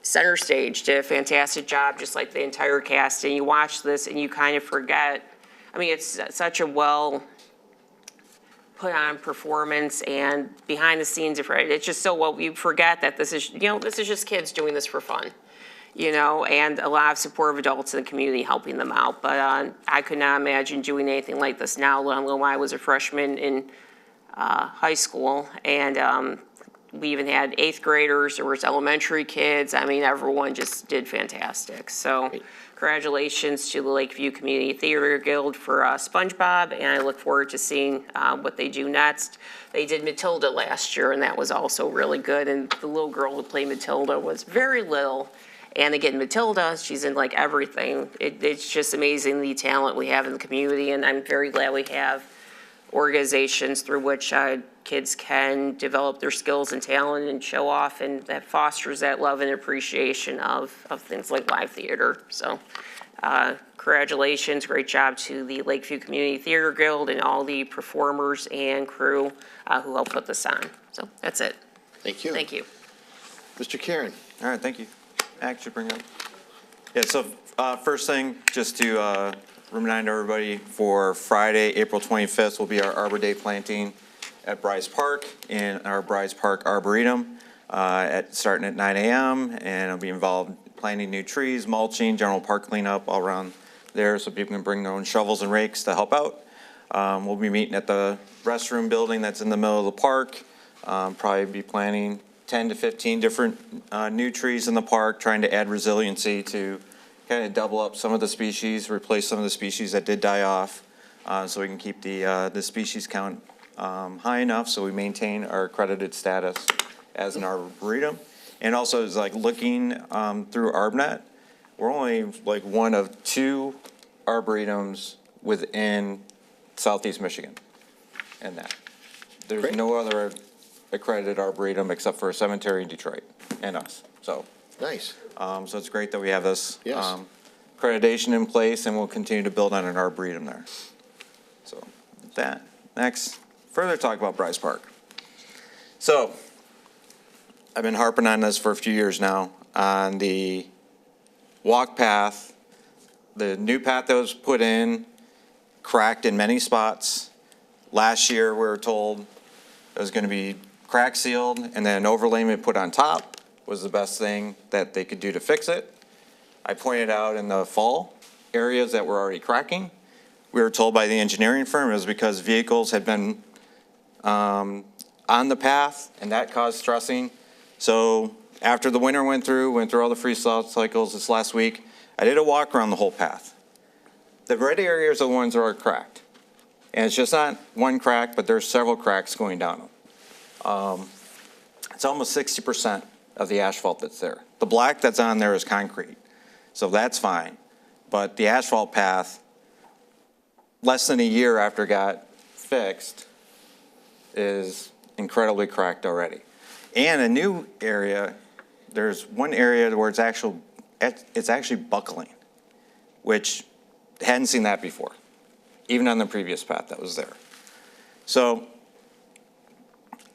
S9: center stage did a fantastic job, just like the entire cast. And you watch this and you kind of forget. I mean, it's such a well put on performance and behind the scenes. It's just so well, you forget that this is just kids doing this for fun, and a lot of supportive adults in the community helping them out. But I could not imagine doing anything like this now, let alone when I was a freshman in high school. And we even had 8th graders, there was elementary kids. I mean, everyone just did fantastic. So congratulations to the Lakeview Community Theater Guild for SpongeBob, and I look forward to seeing what they do next. They did Matilda last year, and that was also really good. And the little girl who played Matilda was very little. And again, Matilda, she's in like everything. It's just amazing the talent we have in the community, and I'm very glad we have organizations through which kids can develop their skills and talent and show off, and that fosters that love and appreciation of things like live theater. So congratulations, great job to the Lakeview Community Theater Guild and all the performers and crew who helped put this on. So that's it.
S1: Thank you.
S9: Thank you.
S1: Mr. Karen.
S11: All right, thank you. Actually bring up. Yeah, so first thing, just to remind everybody, for Friday, April 25th, will be our Arbor Day planting at Bryce Park in our Bryce Park Arboretum, starting at 9 a.m. And it'll be involved planting new trees, mulching, general park cleanup all around there, so people can bring their own shovels and rakes to help out. We'll be meeting at the restroom building that's in the middle of the park. Probably be planting 10 to 15 different new trees in the park, trying to add resiliency to kind of double up some of the species, replace some of the species that did die off, so we can keep the species count high enough so we maintain our accredited status as an arboretum. And also is like looking through ArbNet, we're only like one of 2 arboretums within Southeast Michigan in that. There's
S1: Great.
S11: no other accredited arboretum except for a cemetery in Detroit and us. So,
S1: Nice.
S11: so it's great that we have this
S1: Yes.
S11: accreditation in place, and we'll continue to build on an arboretum there. So, with that, next, further talk about Bryce Park. So, I've been harping on this for a few years now, on the walk path. The new path that was put in cracked in many spots. Last year, we were told it was going to be crack sealed, and then an overlayment put on top was the best thing that they could do to fix it. I pointed out in the fall areas that were already cracking. We were told by the engineering firm it was because vehicles had been on the path, and that caused stressing. So after the winter went through all the freeze-thaw cycles this last week, I did a walk around the whole path. The red areas are the ones that are cracked. And it's just not one crack, but there's several cracks going down them. It's almost 60% of the asphalt that's there. The black that's on there is concrete, so that's fine. But the asphalt path, less than a year after it got fixed, is incredibly cracked already. And a new area, there's one area where it's actually buckling, which hadn't seen that before, even on the previous path that was there. So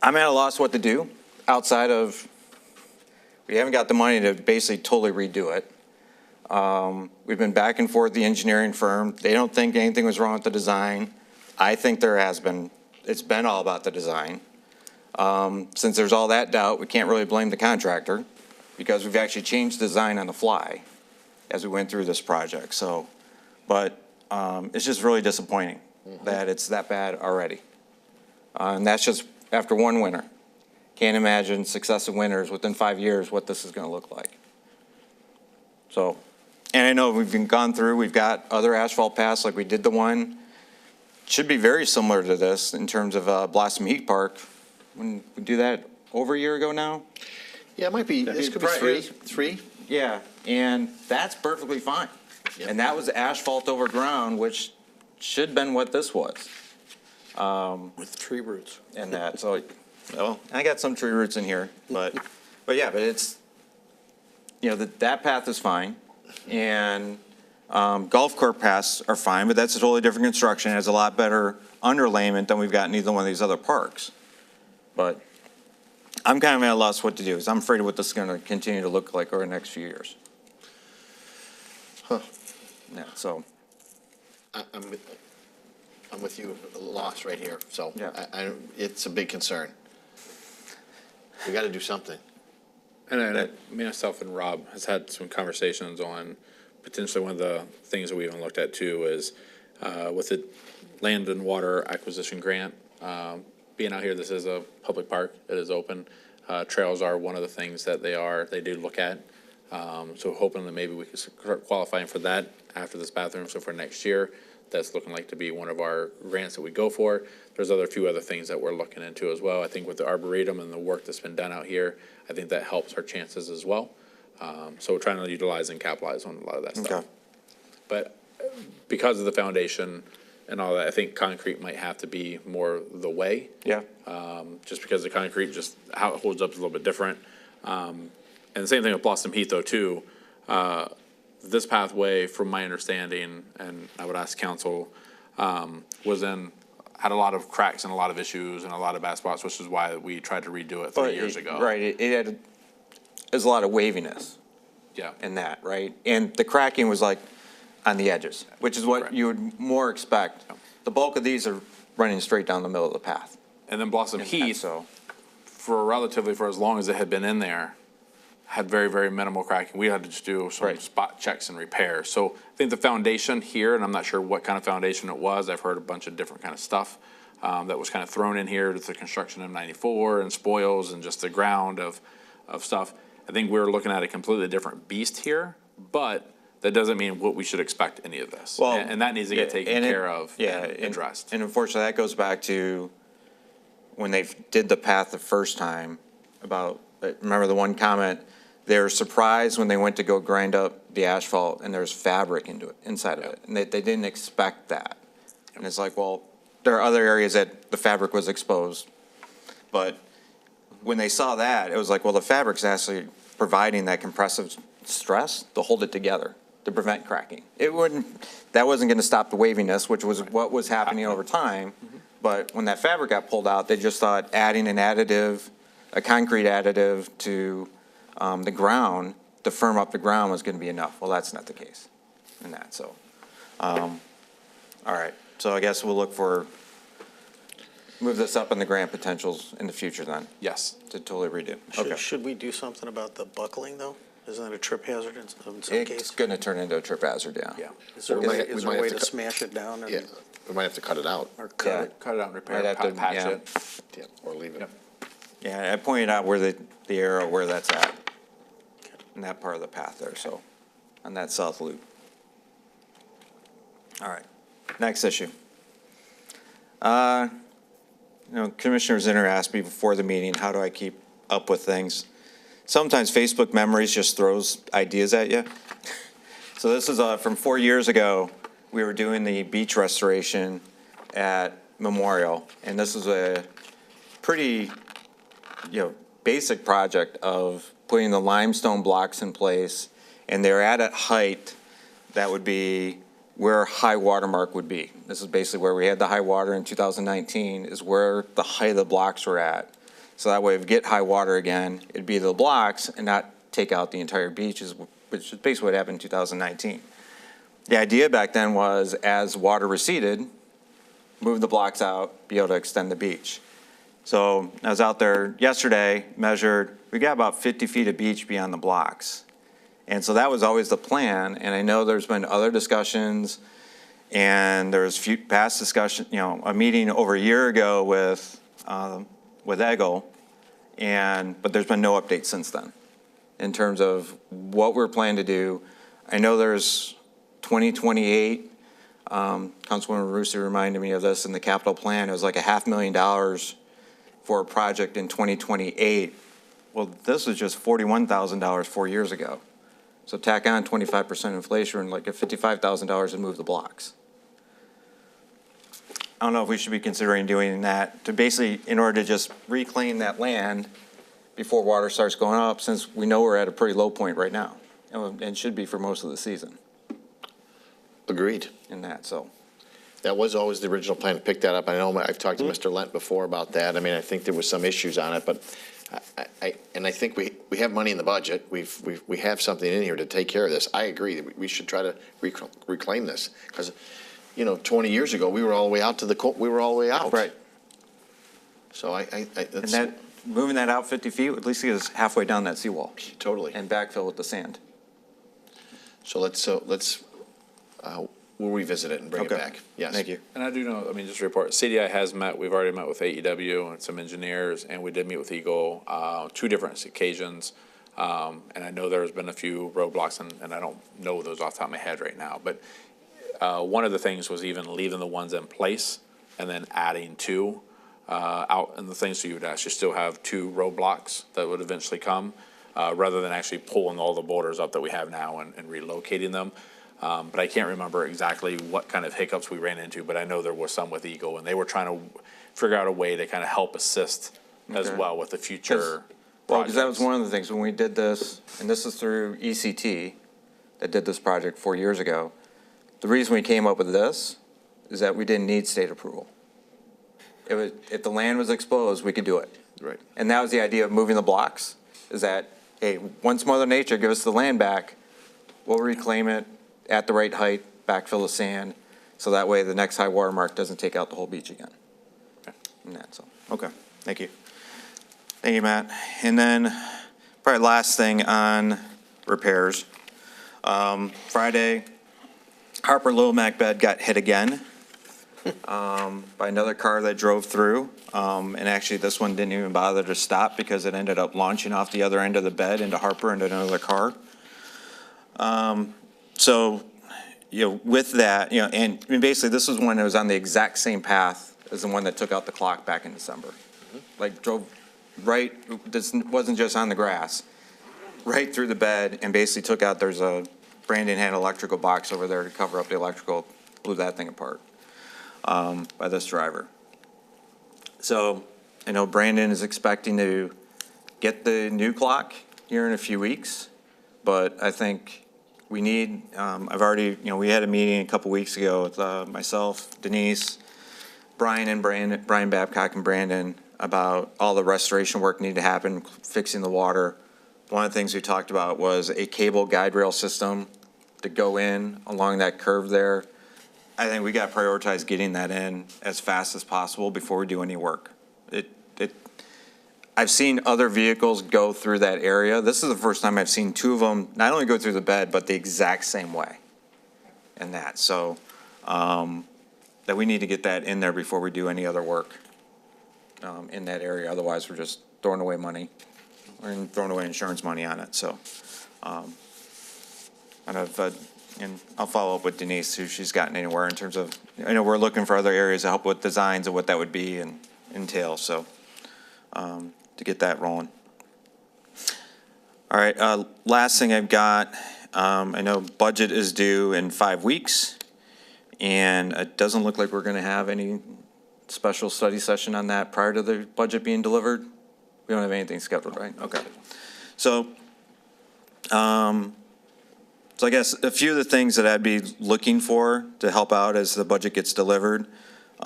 S11: I'm at a loss what to do outside of, we haven't got the money to basically totally redo it. We've been back and forth with the engineering firm. They don't think anything was wrong with the design. I think there has been. It's been all about the design. Since there's all that doubt, we can't really blame the contractor because we've actually changed design on the fly as we went through this project. So, but it's just really disappointing that it's that bad already. And that's just after one winter. Can't imagine successive winters within 5 years what this is going to look like. So, and I know we've gone through, we've got other asphalt paths, like we did the one, should be very similar to this in terms of Blossom Heat Park. When we do that over a year ago now?
S1: Yeah, it might be, this could be three.
S11: Yeah, and that's perfectly fine.
S1: Yep.
S11: And that was asphalt over ground, which should have been what this was.
S10: With tree roots.
S11: And that, so, well, I got some tree roots in here, but yeah, but it's, you know, that path is fine. And golf cart paths are fine, but that's a totally different construction. It has a lot better underlayment than we've got in either one of these other parks. But I'm kind of at a loss what to do, because I'm afraid of what this is going to continue to look like over the next few years.
S1: Huh.
S11: Yeah, so.
S1: I'm with you, lost right here, so
S11: Yeah.
S1: it's a big concern. We got to do something.
S7: And myself and Rob has had some conversations on potentially one of the things that we even looked at too is with the land and water acquisition grant, being out here, this is a public park, it is open. Trails are one of the things that they do look at. So hoping that maybe we can start qualifying for that after this bathroom. So for next year, that's looking like to be one of our grants that we go for. There's a few other things that we're looking into as well. I think with the Arboretum and the work that's been done out here, I think that helps our chances as well. So we're trying to utilize and capitalize on a lot of that stuff.
S11: Okay.
S7: But because of the foundation and all that, I think concrete might have to be more the way.
S11: Yeah.
S7: Just because the concrete, just how it holds up is a little bit different. And the same thing with Blossom Heath though too. This pathway, from my understanding, and I would ask council, had a lot of cracks and a lot of issues and a lot of bad spots, which is why we tried to redo it 3 years ago.
S11: Right, it had, there's a lot of waviness
S7: Yeah.
S11: in that, right? And the cracking was like on the edges, which is what
S7: Correct.
S11: you would more expect. The bulk of these are running straight down the middle of the path.
S7: And then Blossom
S11: And
S7: Heath,
S11: so,
S7: for as long as it had been in there, had very, very minimal cracking. We had to just do some
S11: Right.
S7: spot checks and repairs. So I think the foundation here, and I'm not sure what kind of foundation it was, I've heard a bunch of different kind of stuff that was kind of thrown in here with the construction of 94 and spoils and just the ground of stuff. I think we're looking at a completely different beast here, but that doesn't mean what we should expect any of this.
S11: Well,
S7: And that needs to get
S11: yeah,
S7: taken
S11: and it-
S7: care of
S11: yeah,
S7: and addressed.
S11: And unfortunately, that goes back to when they did the path the first time about, remember the one comment, they were surprised when they went to go grind up the asphalt and there's fabric inside of it. And they didn't expect that. And it's like, well, there are other areas that the fabric was exposed. But when they saw that, it was like, well, the fabric's actually providing that compressive stress to hold it together, to prevent cracking. That wasn't gonna stop the waviness, which was what was happening over time. But when that fabric got pulled out, they just thought adding an additive, a concrete additive to the ground to firm up the ground was gonna be enough. Well, that's not the case in that, so. All right, so I guess we'll look for, move this up in the grant potentials in the future then,
S7: Yes.
S11: to totally redo. Okay.
S10: Should we do something about the buckling, though? Isn't that a trip hazard in some
S11: It's
S10: cases?
S11: gonna turn into a trip hazard, yeah.
S7: Yeah.
S10: Is there
S1: We might-
S10: a
S1: we might
S10: way
S1: have
S10: to
S1: to
S10: smash it down
S1: Yeah,
S10: and,
S1: we might have to cut it out,
S10: or
S11: Yeah.
S10: cut it?
S7: Cut it out and repair,
S11: Might have to,
S7: patch
S11: yeah.
S7: it.
S1: yeah, or leave it.
S7: Yep.
S11: Yeah, I pointed out where the arrow, where that's at, in that part of the path there, so, on that south loop. All right, next issue. Commissioner Zinner asked me before the meeting, how do I keep up with things? Sometimes Facebook Memories just throws ideas at you. So this is from 4 years ago. We were doing the beach restoration at Memorial, and this is a pretty, basic project of putting the limestone blocks in place, and they're at a height that would be where high water mark would be. This is basically where we had the high water in 2019, is where the height of the blocks were at. So that way, if we get high water again, it'd be the blocks and not take out the entire beaches, which is basically what happened in 2019. The idea back then was, as water receded, move the blocks out, be able to extend the beach. So I was out there yesterday, measured, we got about 50 feet of beach beyond the blocks. And so that was always the plan, and I know there's been other discussions, and there was past discussion, a meeting over a year ago with Eggle, but there's been no update since then in terms of what we're planning to do. I know there's 2028, Councilwoman Rusi reminded me of this in the capital plan, it was like $500,000 for a project in 2028. Well, this was just $41,000 4 years ago. So tack on 25% inflation, and like at $55,000 to move the blocks. I don't know if we should be considering doing that to basically, in order to just reclaim that land before water starts going up, since we know we're at a pretty low point right now, and should be for most of the season
S1: Agreed.
S11: in that, so.
S1: That was always the original plan, to pick that up. I know I've talked to Mr. Lent before about that. I mean, I think there was some issues on it, but I think we have money in the budget. We have something in here to take care of this. I agree that we should try to reclaim this, because, 20 years ago, we were all the way out we were all the way out.
S11: Right.
S1: So
S11: And that, moving that out 50 feet, at least get us halfway down that seawall.
S1: Totally.
S11: And backfill with the sand.
S1: So let's we'll revisit it and bring it
S11: Okay.
S1: back. Yes.
S11: Thank you.
S7: And I do know, I mean, just to report, CDI has met, we've already met with AEW and some engineers, and we did meet with Eagle, 2 different occasions. And I know there's been a few roadblocks, and I don't know those off the top of my head right now, but one of the things was even leaving the ones in place and then adding 2 out in the things, so you would actually still have 2 roadblocks that would eventually come, rather than actually pulling all the boulders up that we have now and relocating them. But I can't remember exactly what kind of hiccups we ran into, but I know there was some with Eagle, and they were trying to figure out a way to kind of help assist as
S11: Okay.
S7: well with the future
S11: Well, because that was
S7: projects.
S11: one of the things when we did this, and this is through ECT that did this project 4 years ago. The reason we came up with this is that we didn't need state approval. It was, if the land was exposed, we could do it.
S1: Right.
S11: And that was the idea of moving the blocks, is that, hey, once Mother Nature gives us the land back, we'll reclaim it at the right height, backfill the sand, so that way the next high water mark doesn't take out the whole beach again. And that's all. Okay, thank you. Thank you, Matt. And then, probably last thing on repairs. Friday, Harper Little Mac bed got hit again by another car that drove through. And actually, this one didn't even bother to stop because it ended up launching off the other end of the bed into Harper into another car. So, with that, and I mean, basically, this was one that was on the exact same path as the one that took out the clock back in December. Like, drove right, this wasn't just on the grass, right through the bed, and basically took out, Brandon had an electrical box over there to cover up the electrical, blew that thing apart by this driver. So, I know Brandon is expecting to get the new clock here in a few weeks, but I think we need, I've already, we had a meeting a couple weeks ago with myself, Denise, Brian Babcock and Brandon about all the restoration work needed to happen, fixing the water. One of the things we talked about was a cable guide rail system to go in along that curve there. I think we got to prioritize getting that in as fast as possible before we do any work. I've seen other vehicles go through that area. This is the first time I've seen 2 of them not only go through the bed, but the exact same way. And that, so, that we need to get that in there before we do any other work in that area. Otherwise, we're just throwing away money and throwing away insurance money on it, so. And I'll follow up with Denise, see if she's gotten anywhere in terms of, I know we're looking for other areas to help with designs of what that would be and entail, so, to get that rolling. All right, last thing I've got, I know budget is due in 5 weeks, and it doesn't look like we're gonna have any special study session on that prior to the budget being delivered. We don't have anything scheduled, right? Okay. So, so I guess a few of the things that I'd be looking for to help out as the budget gets delivered.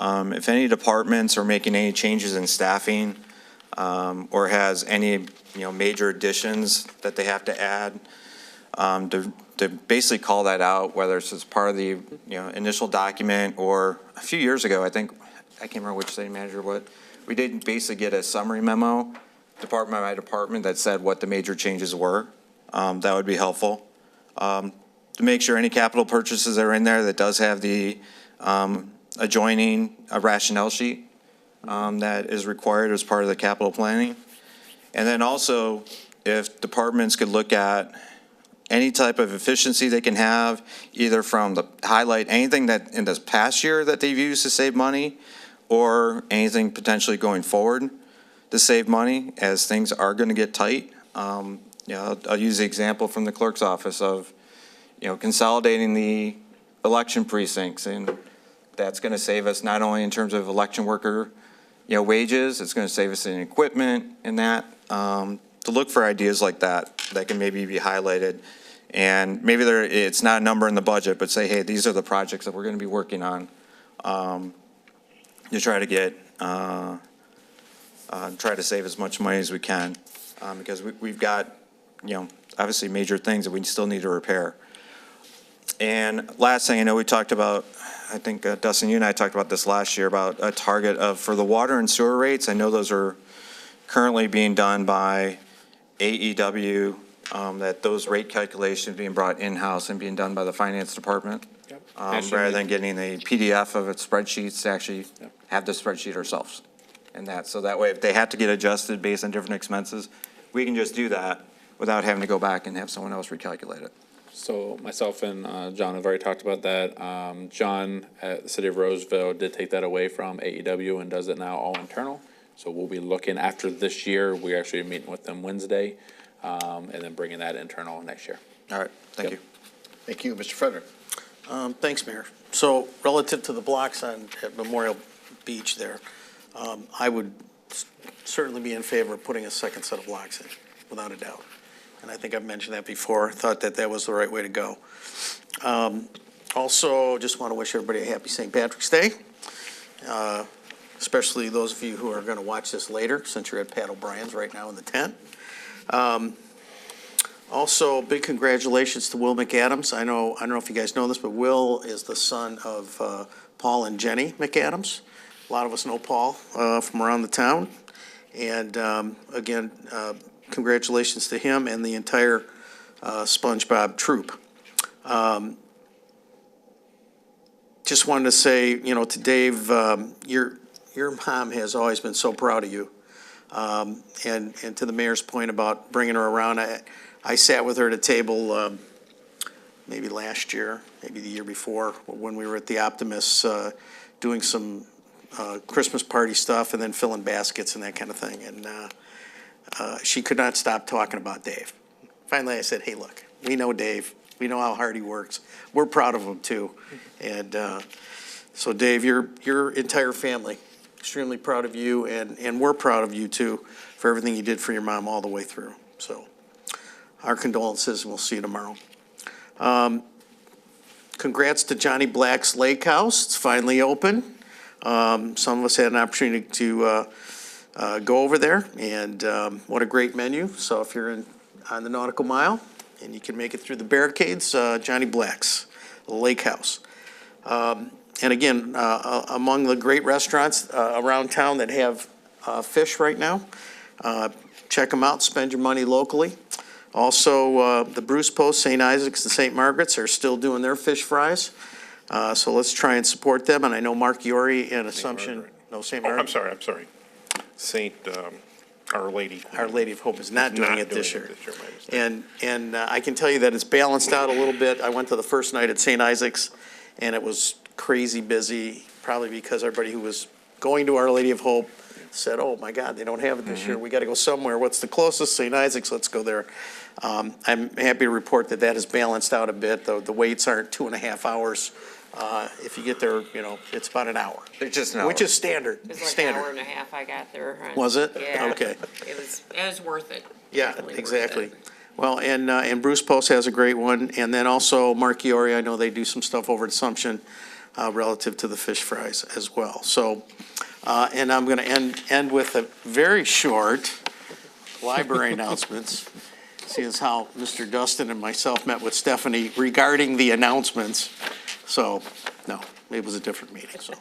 S11: If any departments are making any changes in staffing, or has any, major additions that they have to add, to basically call that out, whether it's as part of the, initial document or a few years ago, I think, I can't remember which city manager, what, we did basically get a summary memo, department by department, that said what the major changes were. That would be helpful. To make sure any capital purchases that are in there that does have the adjoining rationale sheet that is required as part of the capital planning. And then also, if departments could look at any type of efficiency they can have, either from the highlight anything that in this past year that they've used to save money, or anything potentially going forward to save money as things are going to get tight. I'll use the example from the clerk's office of, consolidating the election precincts, and that's going to save us not only in terms of election worker, wages, it's going to save us in equipment and that. To look for ideas like that can maybe be highlighted, and maybe it's not a number in the budget, but say, hey, these are the projects that we're going to be working on to try to get try to save as much money as we can, because we've got obviously major things that we still need to repair. And last thing, I know we talked about, I think Dustin, you and I talked about this last year, about a target for the water and sewer rates. I know those are currently being done by AEW, that those rate calculations being brought in-house and being done by the finance department.
S7: Yep. Actually,
S11: rather than getting a PDF of its spreadsheets, to actually
S7: Yep.
S11: have the spreadsheet ourselves. And that, so that way, if they have to get adjusted based on different expenses, we can just do that without having to go back and have someone else recalculate it.
S7: So myself and John have already talked about that. John at the City of Roseville did take that away from AEW and does it now all internal. So we'll be looking after this year. We're actually meeting with them Wednesday, and then bringing that internal next year.
S11: All right, thank
S7: Yep.
S11: you.
S1: Thank you, Mr. Frederick.
S10: Thanks, Mayor. So relative to the blocks at Memorial Beach there, I would certainly be in favor of putting a second set of blocks in, without a doubt. And I think I've mentioned that before, thought that that was the right way to go. Also, just want to wish everybody a happy St. Patrick's Day, especially those of you who are going to watch this later, since you're at Pat O'Brien's right now in the tent. Also, big congratulations to Will McAdams. I don't know if you guys know this, but Will is the son of Paul and Jenny McAdams. A lot of us know Paul from around the town. And again, congratulations to him and the entire SpongeBob troupe. Just wanted to say, to Dave, your mom has always been so proud of you. And to the mayor's point about bringing her around, I sat with her at a table maybe last year, maybe the year before, when we were at the Optimist doing some Christmas party stuff and then filling baskets and that kind of thing. And she could not stop talking about Dave. Finally, I said, hey, look, we know Dave. We know how hard he works. We're proud of him, too. And so, Dave, your entire family, extremely proud of you, and we're proud of you, too, for everything you did for your mom all the way through. So our condolences, and we'll see you tomorrow. Congrats to Johnny Black's Lake House. It's finally open. Some of us had an opportunity to go over there, and what a great menu. So if you're on the Nautical Mile and you can make it through the barricades, Johnny Black's Lake House. And again, among the great restaurants around town that have fish right now, check them out, spend your money locally. Also, the Bruce Post, St. Isaac's, and St. Margaret's are still doing their fish fries. So let's try and support them. And I know Mark Yori and Assumption, no, St.
S4: Oh,
S10: Margaret.
S4: I'm sorry. Saint, Our Lady.
S10: Our Lady of Hope is not doing it this year.
S4: my mistake.
S10: And I can tell you that it's balanced out a little bit. I went to the first night at St. Isaac's, and it was crazy busy, probably because everybody who was going to Our Lady of Hope said, oh, my God, they don't have it this year. We got to go somewhere. What's the closest? St. Isaac's, let's go there. I'm happy to report that that has balanced out a bit. The waits aren't 2.5 hours. If you get there, it's about an hour.
S11: It's just an hour.
S10: Which is standard.
S9: It was like an
S10: Standard.
S9: hour and a half I got there.
S10: Was it?
S9: Yeah.
S10: Okay.
S9: It was worth it.
S10: Yeah,
S9: Definitely worth
S10: exactly.
S9: it.
S10: Well, and Bruce Post has a great one, and then also Mark Iori, I know they do some stuff over at Assumption relative to the fish fries as well. So, and I'm going to end with a very short library announcements, seeing as how Mr. Dustin and myself met with Stephanie regarding the announcements. So, no, it was a different meeting, so.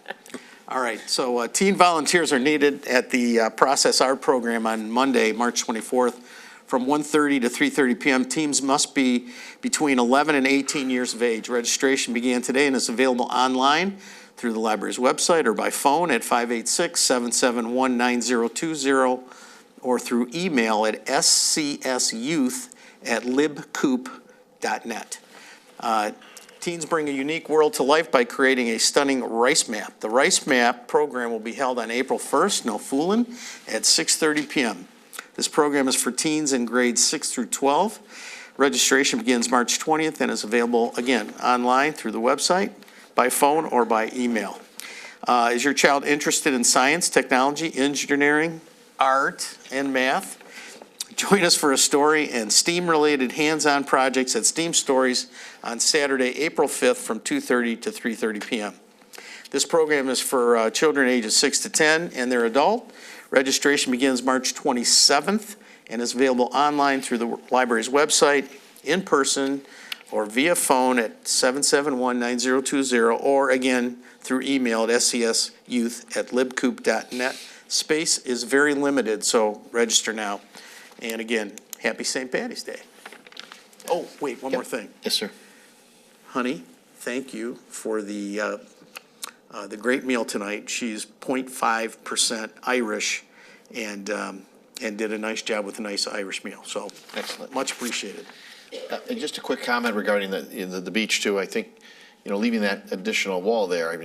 S10: All right, so teen volunteers are needed at the Process Art program on Monday, March 24th, from 1:30 to 3:30 p.m. Teams must be between 11 and 18 years of age. Registration began today and is available online through the library's website or by phone at 586-771-9020 or through email at scsyouth@libcoop.net. Teens bring a unique world to life by creating a stunning rice map. The Rice Map program will be held on April 1st, no fooling, at 6:30 p.m. This program is for teens in grades 6 through 12. Registration begins March 20th and is available, again, online through the website, by phone, or by email. Is your child interested in science, technology, engineering, art, and math? Join us for a story and STEAM-related hands-on projects at STEAM Stories on Saturday, April 5th from 2:30 to 3:30 p.m. This program is for children ages 6 to 10 and their adult. Registration begins March 27th and is available online through the library's website, in person, or via phone at 771-9020, or again, through email at scsyouth@libcoop.net. Space is very limited, so register now. And again, happy St. Patty's Day. Oh, wait, one more thing.
S1: Yes, sir.
S10: Honey, thank you for the great meal tonight. She's 0.5% Irish and did a nice job with a nice Irish meal. So
S1: Excellent.
S10: much appreciated.
S1: And just a quick comment regarding the beach too. I think, leaving that additional wall there, I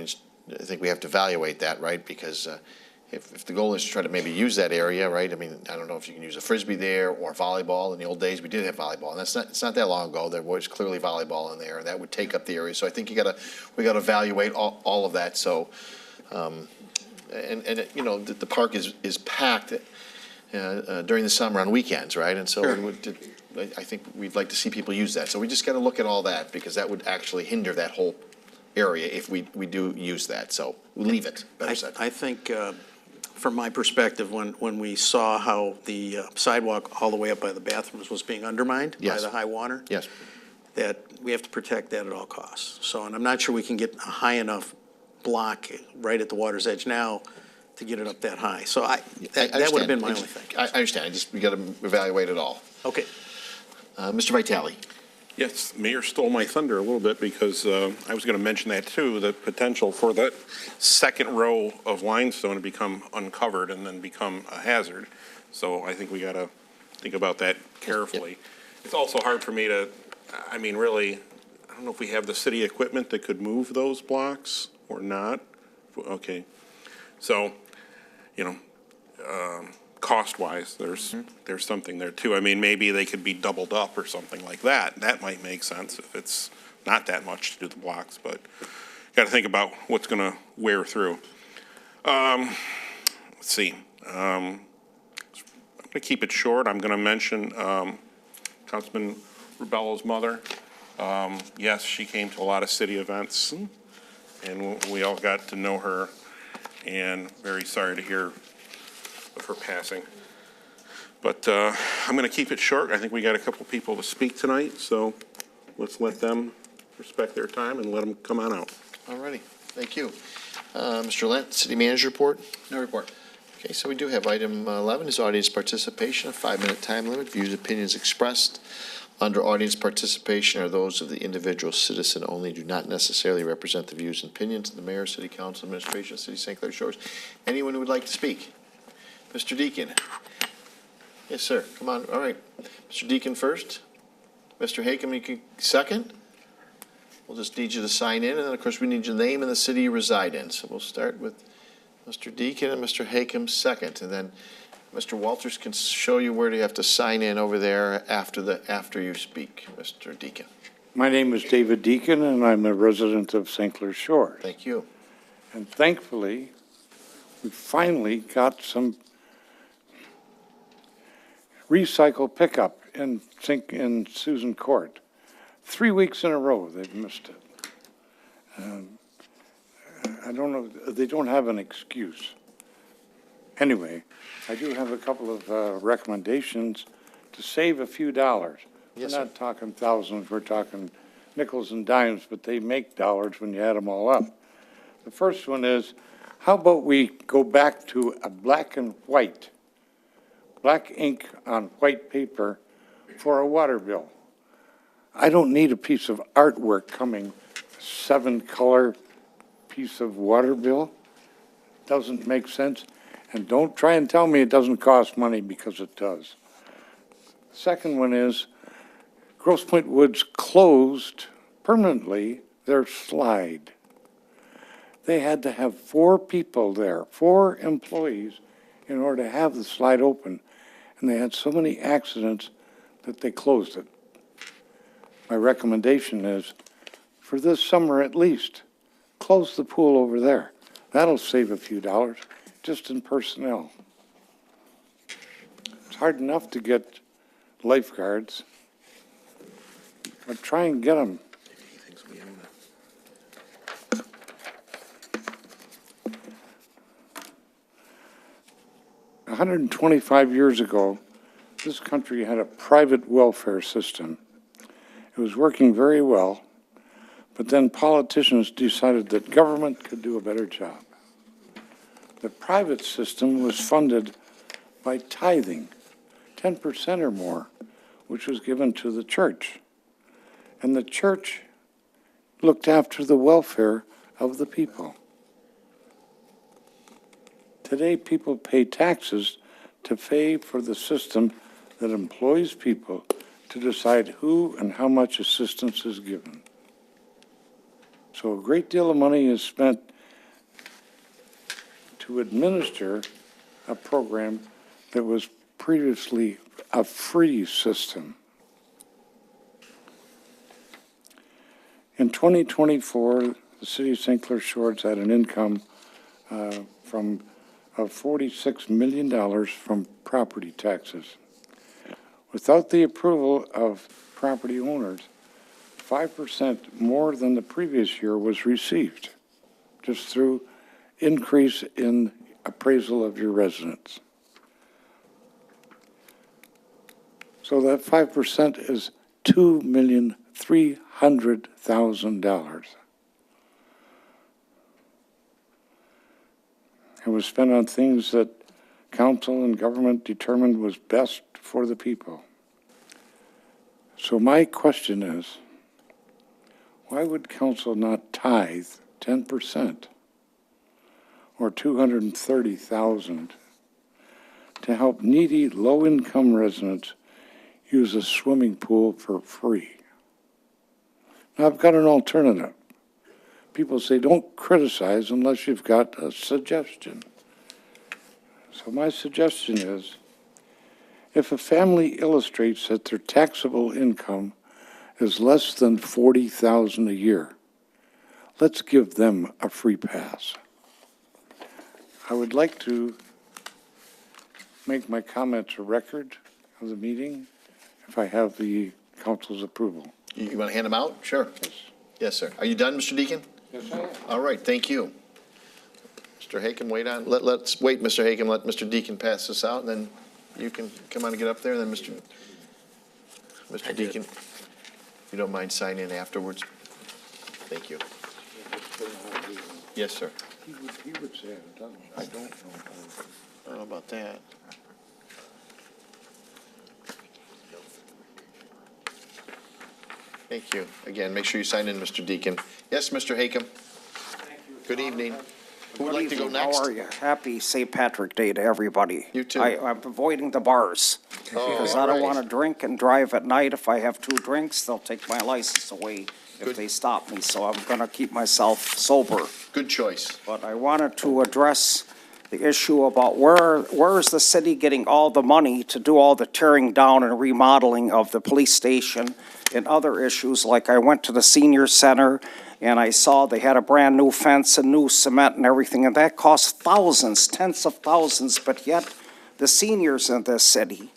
S1: think we have to evaluate that, right? Because if the goal is to try to maybe use that area, right? I don't know if you can use a Frisbee there or volleyball. In the old days, we did have volleyball, and it's not that long ago. There was clearly volleyball in there, and that would take up the area. So I think we got to evaluate all of that. So, the park is packed during the summer on weekends, right? And so I think we'd like to see people use that. So we just got to look at all that, because that would actually hinder that whole area if we do use that. So we leave it, better said.
S10: I think, from my perspective, when we saw how the sidewalk all the way up by the bathrooms was being undermined by
S1: Yes.
S10: the high water,
S1: Yes.
S10: that we have to protect that at all costs. So, and I'm not sure we can get a high enough block right at the water's edge now to get it up that high. So that would have been my only thing.
S1: I understand. We got to evaluate it all.
S10: Okay.
S1: Mr. Vitale.
S4: Yes, Mayor stole my thunder a little bit, because I was going to mention that too, the potential for that second row of limestone to become uncovered and then become a hazard. So I think we got to think about that carefully. It's also hard for me to, really, I don't know if we have the city equipment that could move those blocks or not. Okay. So, cost-wise, there's something there too. Maybe they could be doubled up or something like that. That might make sense if it's not that much to do the blocks, but got to think about what's going to wear through. Let's see. I'm going to keep it short. I'm going to mention Councilman Rubello's mother. Yes, she came to a lot of city events, and we all got to know her, and very sorry to hear of her passing. But I'm going to keep it short. I think we got a couple people to speak tonight, so let's let them respect their time and let them come on out.
S1: All righty. Thank you. Mr. Lent, City Manager report?
S14: No report.
S1: Okay, so we do have item 11 is audience participation, a 5-minute time limit. Views, opinions expressed under audience participation are those of the individual citizen only, do not necessarily represent the views and opinions of the mayor, city council, administration of City of St. Clair Shores. Anyone who would like to speak? Mr. Deacon? Yes, sir. Come on. All right. Mr. Deacon first. Mr. Hakem, you can second. We'll just need you to sign in, and then, of course, we need your name and the city you reside in. So we'll start with Mr. Deacon and Mr. Hakem second, and then Mr. Walters can show you where you have to sign in over there after you speak, Mr. Deacon.
S3: My name is David Deacon, and I'm a resident of St. Clair Shores.
S1: Thank you.
S3: And thankfully, we finally got some recycle pickup in Susan Court. 3 weeks in a row, they've missed it. I don't know, they don't have an excuse. Anyway, I do have a couple of recommendations to save a few dollars.
S1: Yes,
S3: We're not talking thousands, we're talking nickels and dimes, but they make dollars when you add them all up. The first one is, how about we go back to a black and white, black ink on white paper for a water bill? I don't need a piece of artwork coming, 7-color piece of water bill. Doesn't make sense. And don't try and tell me it doesn't cost money, because it does. Second one is, Grosse Pointe Woods closed permanently their slide. They had to have 4 people there, 4 employees, in order to have the slide open. And they had so many accidents that they closed it. My recommendation is, for this summer at least, close the pool over there. That'll save a few dollars, just in personnel. It's hard enough to get lifeguards, but try and get them. 125 years ago, this country had a private welfare system. It was working very well, but then politicians decided that government could do a better job. The private system was funded by tithing, 10% or more, which was given to the church. And the church looked after the welfare of the people. Today, people pay taxes to pay for the system that employs people to decide who and how much assistance is given. So a great deal of money is spent to administer a program that was previously a free system. In 2024, the city of St. Clair Shores had an income of $46 million from property taxes. Without the approval of property owners, 5% more than the previous year was received, just through increase in appraisal of your residents. So that 5% is $2,300,000. It was spent on things that council and government determined was best for the people. So my question is, why would council not tithe 10% or $230,000 to help needy, low-income residents use a swimming pool for free? Now, I've got an alternative. People say, don't criticize unless you've got a suggestion. So my suggestion is, if a family illustrates that their taxable income is less than $40,000 a year, let's give them a free pass. I would like to make my comments a record of the meeting if I have the council's approval.
S1: You want to hand them out? Sure.
S3: Yes.
S1: Yes, sir. Are you done, Mr. Deacon?
S3: Yes, I am.
S1: All right, thank you. Mr. Hakem, wait on, let's wait, Mr. Hakem, let Mr. Deacon pass this out, and then you can come on and get up there, and then Mr. Deacon, if you don't mind signing in afterwards. Thank you. Yes, sir.
S3: He would say it, doesn't he? I don't know.
S1: I don't know about that. Thank you. Again, make sure you sign in, Mr. Deacon. Yes, Mr. Hakem? Good evening. Who would like to go next?
S15: How are you? Happy St. Patrick Day to everybody.
S1: You too.
S15: I'm avoiding the bars because I don't want to drink and drive at night. If I have 2 drinks, they'll take my license away if they stop me. So I'm going to keep myself sober.
S1: Good choice.
S15: But I wanted to address the issue about where is the city getting all the money to do all the tearing down and remodeling of the police station and other issues. Like I went to the senior center and I saw they had a brand new fence and new cement and everything, and that cost thousands, tens of thousands, but yet the seniors in this city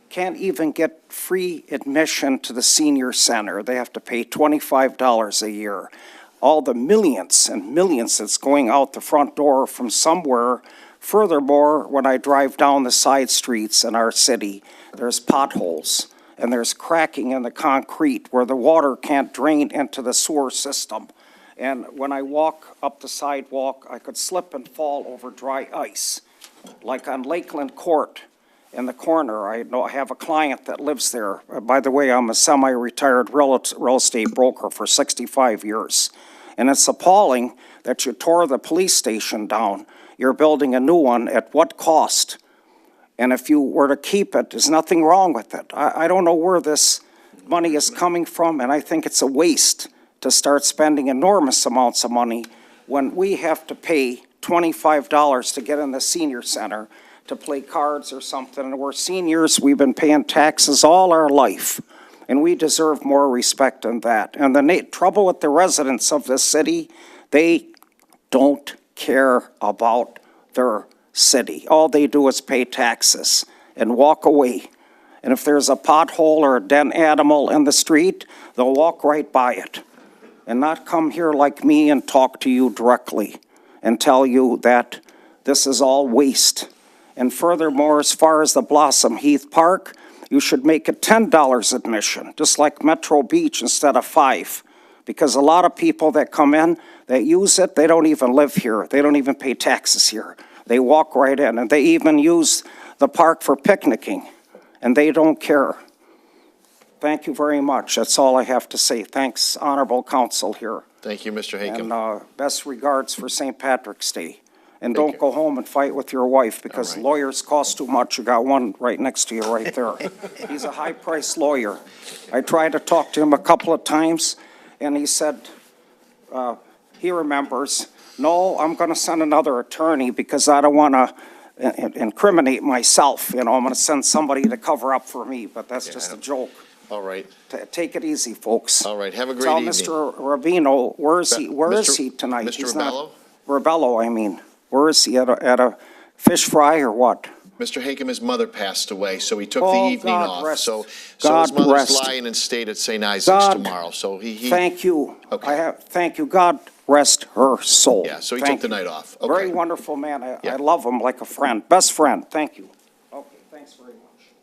S15: can't even get free admission to the senior center. They have to pay $25 a year. All the millions and millions that's going out the front door from somewhere. Furthermore, when I drive down the side streets in our city, there's potholes and there's cracking in the concrete where the water can't drain into the sewer system. And when I walk up the sidewalk, I could slip and fall over dry ice. Like on Lakeland Court in the corner, I have a client that lives there. By the way, I'm a semi-retired real estate broker for 65 years. And it's appalling that you tore the police station down. You're building a new one at what cost? And if you were to keep it, there's nothing wrong with it. I don't know where this money is coming from, and I think it's a waste to start spending enormous amounts of money when we have to pay $25 to get in the senior center to play cards or something. And we're seniors, we've been paying taxes all our life, and we deserve more respect than that. And the trouble with the residents of this city, they don't care about their city. All they do is pay taxes and walk away. And if there's a pothole or a dead animal in the street, they'll walk right by it and not come here like me and talk to you directly and tell you that this is all waste. And furthermore, as far as the Blossom Heath Park, you should make it $10 admission, just like Metro Beach instead of $5. Because a lot of people that come in, that use it, they don't even live here. They don't even pay taxes here. They walk right in, and they even use the park for picnicking, and they don't care. Thank you very much. That's all I have to say. Thanks, Honorable Council here.
S1: Thank you, Mr. Hakem.
S15: And best regards for St. Patrick's Day. And
S1: Thank
S15: don't
S1: you.
S15: go home and fight with your wife because
S1: right.
S15: lawyers cost too much. You got one right next to you right there. He's a high-priced lawyer. I tried to talk to him a couple of times, and he said, he remembers, no, I'm going to send another attorney because I don't want to incriminate myself. You know, I'm going to send somebody to cover up for me, but that's just a joke.
S1: All right.
S15: Take it easy, folks.
S1: All right. Have a great
S15: Tell
S1: evening.
S15: Mr. Rubino, where is
S1: Mr.
S15: he tonight?
S1: Mr.
S15: He's not-
S1: Rebello?
S15: Rebello, I mean. Where is he, at a fish fry or what?
S1: Mr. Hakem, his mother passed away, so he took
S15: Oh,
S1: the evening
S15: God
S1: off.
S15: rest-
S1: So
S15: God
S1: his mother's
S15: rest.
S1: lying in state at St. Isaac's
S15: God,
S1: tomorrow, so he.
S15: Thank you.
S1: Okay.
S15: Thank you. God rest her soul.
S1: Yeah, so he
S15: Thank
S1: took the
S15: you.
S1: night off.
S15: Very
S1: Okay.
S15: wonderful man. I
S1: Yeah.
S15: love him like a friend, best friend. Thank you. Okay, thanks very much.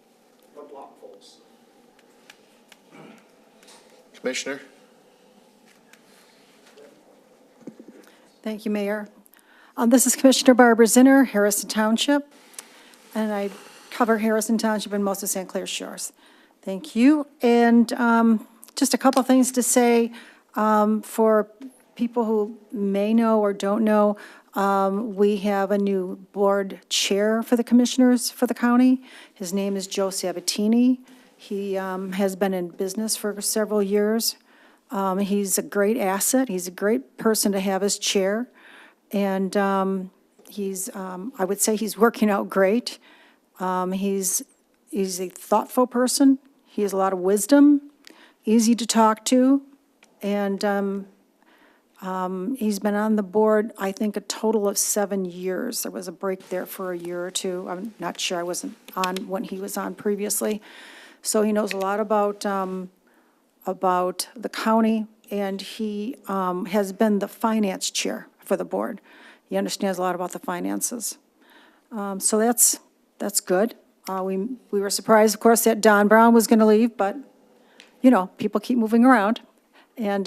S15: Good luck, folks.
S1: Commissioner?
S16: Thank you, Mayor. This is Commissioner Barbara Zinner, Harrison Township, and I cover Harrison Township and most of St. Clair Shores. Thank you. And just a couple things to say for people who may know or don't know. We have a new board chair for the commissioners for the county. His name is Joe Sabatini. He has been in business for several years. He's a great asset. He's a great person to have as chair. And I would say he's working out great. He's a thoughtful person. He has a lot of wisdom, easy to talk to. And he's been on the board, I think, a total of 7 years. There was a break there for a year or two. I'm not sure, I wasn't on when he was on previously. So he knows a lot about the county, and he has been the finance chair for the board. He understands a lot about the finances. So that's good. We were surprised, of course, that Don Brown was going to leave, but, you know, people keep moving around. And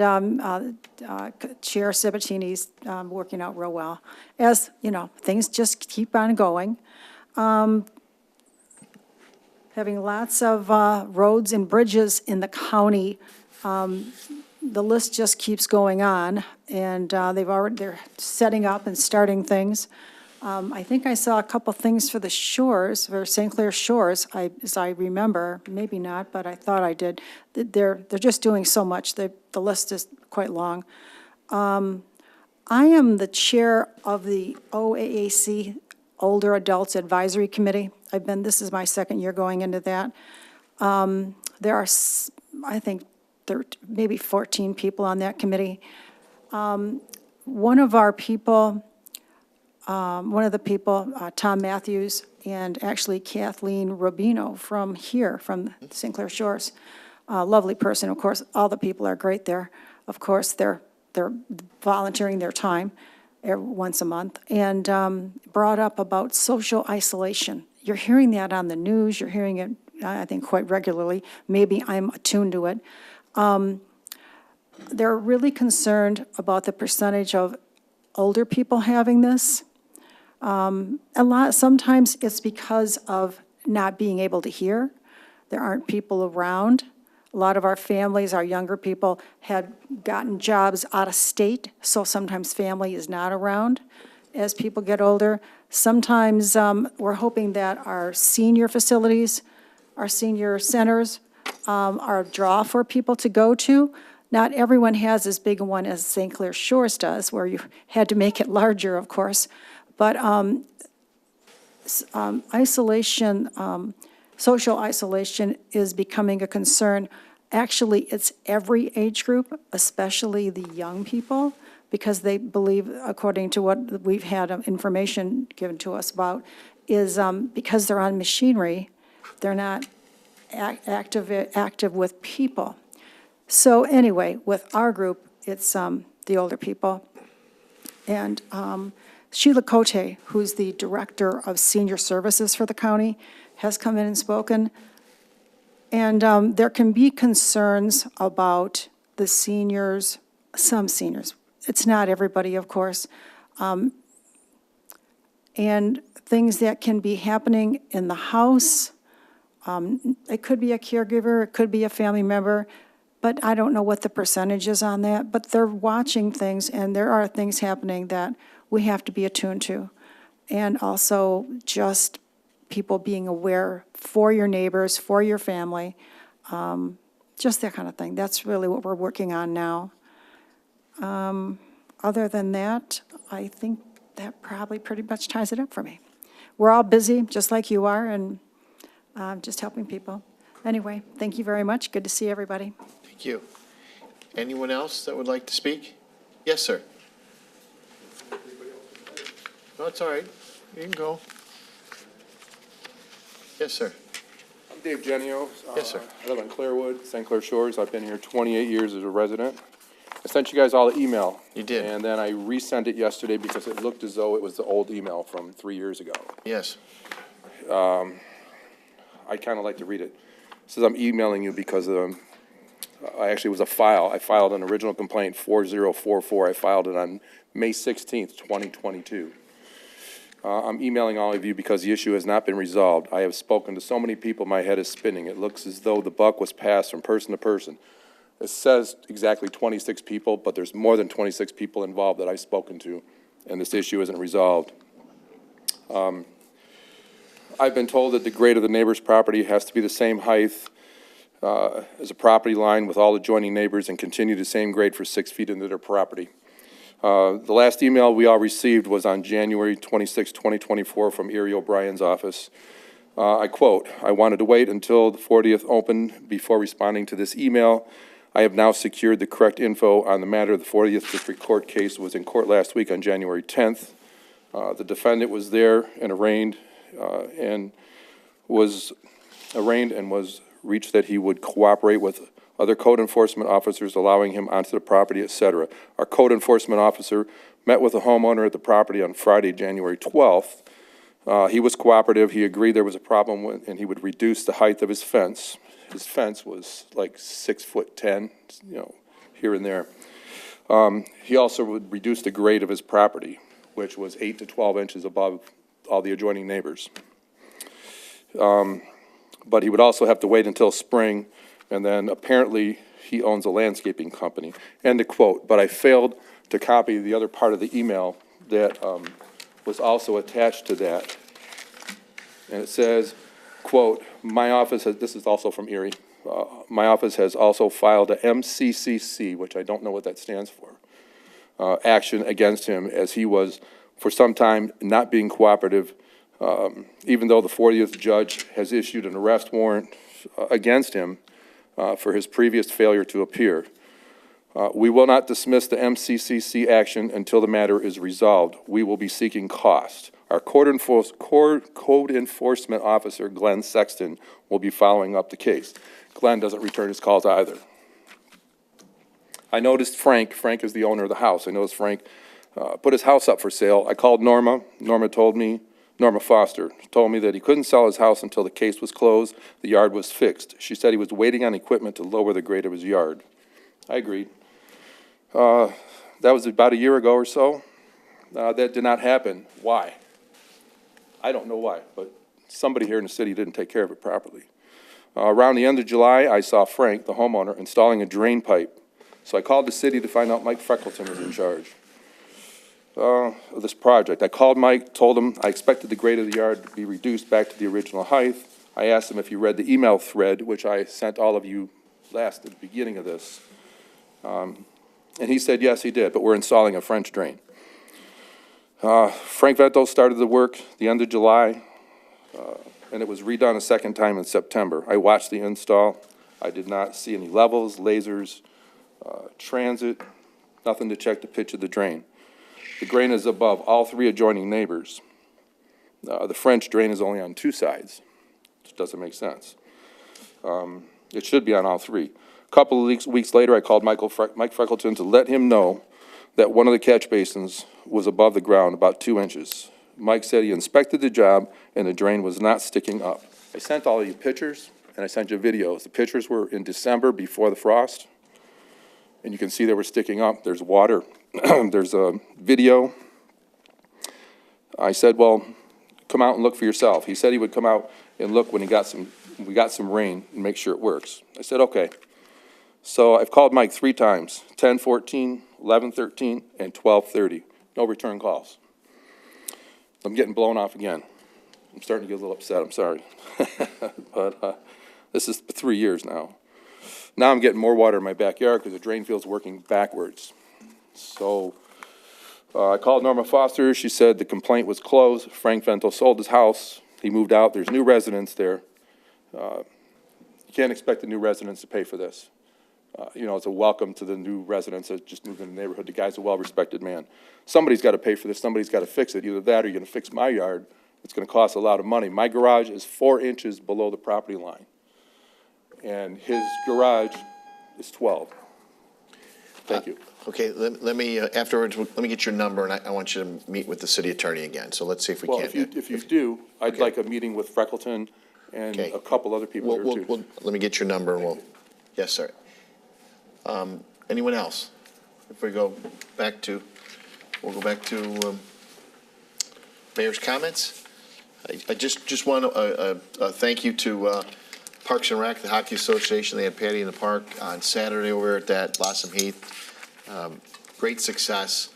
S16: Chair Sabatini's working out real well. As, you know, things just keep on going. Having lots of roads and bridges in the county. The list just keeps going on, and they're setting up and starting things. I think I saw a couple things for the shores, for St. Clair Shores, as I remember, maybe not, but I thought I did. They're just doing so much. The list is quite long. I am the chair of the OAAC Older Adults Advisory Committee. This is my second year going into that. There are, I think, maybe 14 people on that committee. One of the people, Tom Matthews, and actually Kathleen Rubino from here, from St. Clair Shores, lovely person, of course. All the people are great there. Of course, they're volunteering their time once a month, and brought up about social isolation. You're hearing that on the news. You're hearing it, I think, quite regularly. Maybe I'm attuned to it. They're really concerned about the percentage of older people having this. Sometimes it's because of not being able to hear. There aren't people around. A lot of our families, our younger people, had gotten jobs out of state, so sometimes family is not around as people get older. Sometimes we're hoping that our senior facilities, our senior centers, are a draw for people to go to. Not everyone has as big a one as St. Clair Shores does, where you had to make it larger, of course. But isolation, social isolation is becoming a concern. Actually, it's every age group, especially the young people, because they believe, according to what we've had information given to us about, is because they're on machinery, they're not active with people. So anyway, with our group, it's the older people. And Sheila Cote, who's the Director of Senior Services for the county, has come in and spoken. And there can be concerns about the seniors, some seniors. It's not everybody, of course. And things that can be happening in the house. It could be a caregiver, it could be a family member. but I don't know what the percentage is on that, but they're watching things, and there are things happening that we have to be attuned to. And also just people being aware for your neighbors, for your family, just that kind of thing. That's really what we're working on now. Other than that, I think that probably pretty much ties it up for me. We're all busy, just like you are, and just helping people. Anyway, thank you very much. Good to see everybody.
S1: Thank you. Anyone else that would like to speak? Yes, sir. No, it's all right. You can go. Yes, sir.
S17: I'm Dave Genio.
S1: Yes, sir.
S17: I live on Clairwood, St. Clair Shores. I've been here 28 years as a resident. I sent you guys all an email.
S1: You did.
S17: And then I resent it yesterday because it looked as though it was the old email from 3 years ago.
S1: Yes.
S17: I kind of like to read it. It says I'm emailing you because I actually was a file. I filed an original complaint 4044. I filed it on May 16th, 2022. I'm emailing all of you because the issue has not been resolved. I have spoken to so many people, my head is spinning. It looks as though the buck was passed from person to person. It says exactly 26 people, but there's more than 26 people involved that I've spoken to, and this issue isn't resolved. I've been told that the grade of the neighbor's property has to be the same height as a property line with all adjoining neighbors and continue the same grade for 6 feet into their property. The last email we all received was on January 26, 2024 from Erie O'Brien's office. I quote, "I wanted to wait until the 40th opened before responding to this email. I have now secured the correct info on the matter. The 40th District Court case was in court last week on January 10th. The defendant was there and arraigned and was reached that he would cooperate with other code enforcement officers, allowing him onto the property, etc. Our code enforcement officer met with a homeowner at the property on Friday, January 12th. He was cooperative. He agreed there was a problem with, and he would reduce the height of his fence. His fence was like 6'10", here and there. He also would reduce the grade of his property, which was 8 to 12 inches above all the adjoining neighbors. But he would also have to wait until spring, and then apparently he owns a landscaping company. End of quote. But I failed to copy the other part of the email that was also attached to that. And it says, quote, "My office has," this is also from Erie, "my office has also filed a MCCC," which I don't know what that stands for, "action against him as he was for some time not being cooperative, even though the 40th judge has issued an arrest warrant against him for his previous failure to appear. We will not dismiss the MCCC action until the matter is resolved. We will be seeking cost. Our code enforcement officer, Glenn Sexton, will be following up the case." Glenn doesn't return his calls either. I noticed Frank is the owner of the house. I noticed Frank put his house up for sale. I called Norma. Norma Foster told me that he couldn't sell his house until the case was closed, the yard was fixed. She said he was waiting on equipment to lower the grade of his yard. I agreed. That was about a year ago or so. That did not happen. Why? I don't know why, but somebody here in the city didn't take care of it properly. Around the end of July, I saw Frank, the homeowner, installing a drain pipe. So I called the city to find out Mike Freckleton was in charge of this project. I called Mike, told him I expected the grade of the yard to be reduced back to the original height. I asked him if he read the email thread, which I sent all of you at the beginning of this. And he said, yes, he did, but we're installing a French drain. Frank Vento started the work the end of July, and it was redone a second time in September. I watched the install. I did not see any levels, lasers, transit, nothing to check the pitch of the drain. The drain is above all 3 adjoining neighbors. The French drain is only on 2 sides, which doesn't make sense. It should be on all 3. A couple of weeks later, I called Mike Freckleton to let him know that one of the catch basins was above the ground about 2 inches. Mike said he inspected the job and the drain was not sticking up. I sent all of you pictures and I sent you videos. The pictures were in December before the frost, and you can see they were sticking up. There's water. There's a video. I said, well, come out and look for yourself. He said he would come out and look when we got some rain and make sure it works. I said, okay. So I've called Mike 3 times, 10:14, 11:13, and 12:30. No return calls. I'm getting blown off again. I'm starting to get a little upset, I'm sorry. But this is 3 years now. Now I'm getting more water in my backyard because the drain field's working backwards. So I called Norma Foster. She said the complaint was closed. Frank Vento sold his house. He moved out. There's new residents there. You can't expect the new residents to pay for this. You know, it's a welcome to the new residents that just moved in the neighborhood. The guy's a well-respected man. Somebody's got to pay for this. Somebody's got to fix it. Either that or you're going to fix my yard. It's going to cost a lot of money. My garage is 4 inches below the property line, and his garage is 12. Thank you.
S1: Okay, let me, afterwards, let me get your number, and I want you to meet with the city attorney again, so let's see if we
S17: Well,
S1: can.
S17: if you do, I'd like a meeting with Freckleton and
S1: Okay.
S17: a couple other people here too.
S1: Let me get your number, and yes, sir. Anyone else? If we go back to, we'll go back to mayor's comments. I just want a thank you to Parks and Rec, the Hockey Association. They had Patty in the Park on Saturday over at that Blossom Heath. Great success.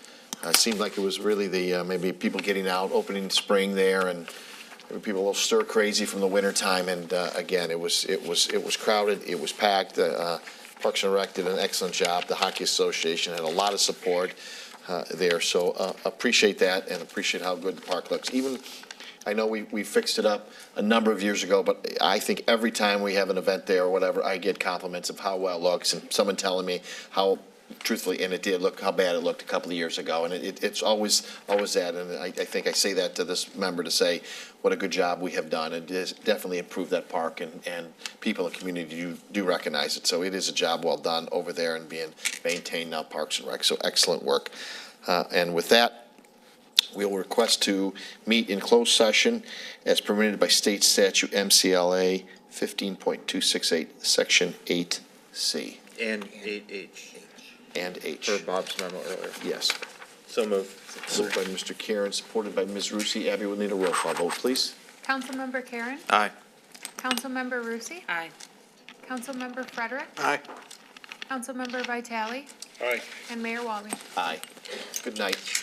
S1: Seemed like it was really the, maybe people getting out, opening spring there, and there were people a little stir crazy from the winter time. And again, it was crowded. It was packed. Parks and Rec did an excellent job. The Hockey Association had a lot of support there. So appreciate that and appreciate how good the park looks. Even, I know we fixed it up a number of years ago, but I think every time we have an event there or whatever, I get compliments of how well it looks and someone telling me how truthfully, and it did look, how bad it looked a couple of years ago. And it's always that. And I think I say that to this member to say what a good job we have done. It has definitely improved that park, and people in the community do recognize it. So it is a job well done over there and being maintained now, Parks and Rec. So excellent work. And with that, we'll request to meet in closed session as permitted by state statute MCLA 15.268, section 8C.
S11: And 8H.
S1: And H.
S11: For Bob's memo earlier.
S1: Yes.
S11: So moved.
S1: Moved by Mr. Karen, supported by Ms. Rusi. Abby, we'll need a roll call vote, please.
S2: Councilmember Karen?
S11: Aye.
S2: Councilmember Rusi?
S9: Aye.
S2: Councilmember Frederick?
S14: Aye.
S2: Councilmember Vitale?
S4: Aye.
S2: And Mayor Walby?
S1: Aye. Good night.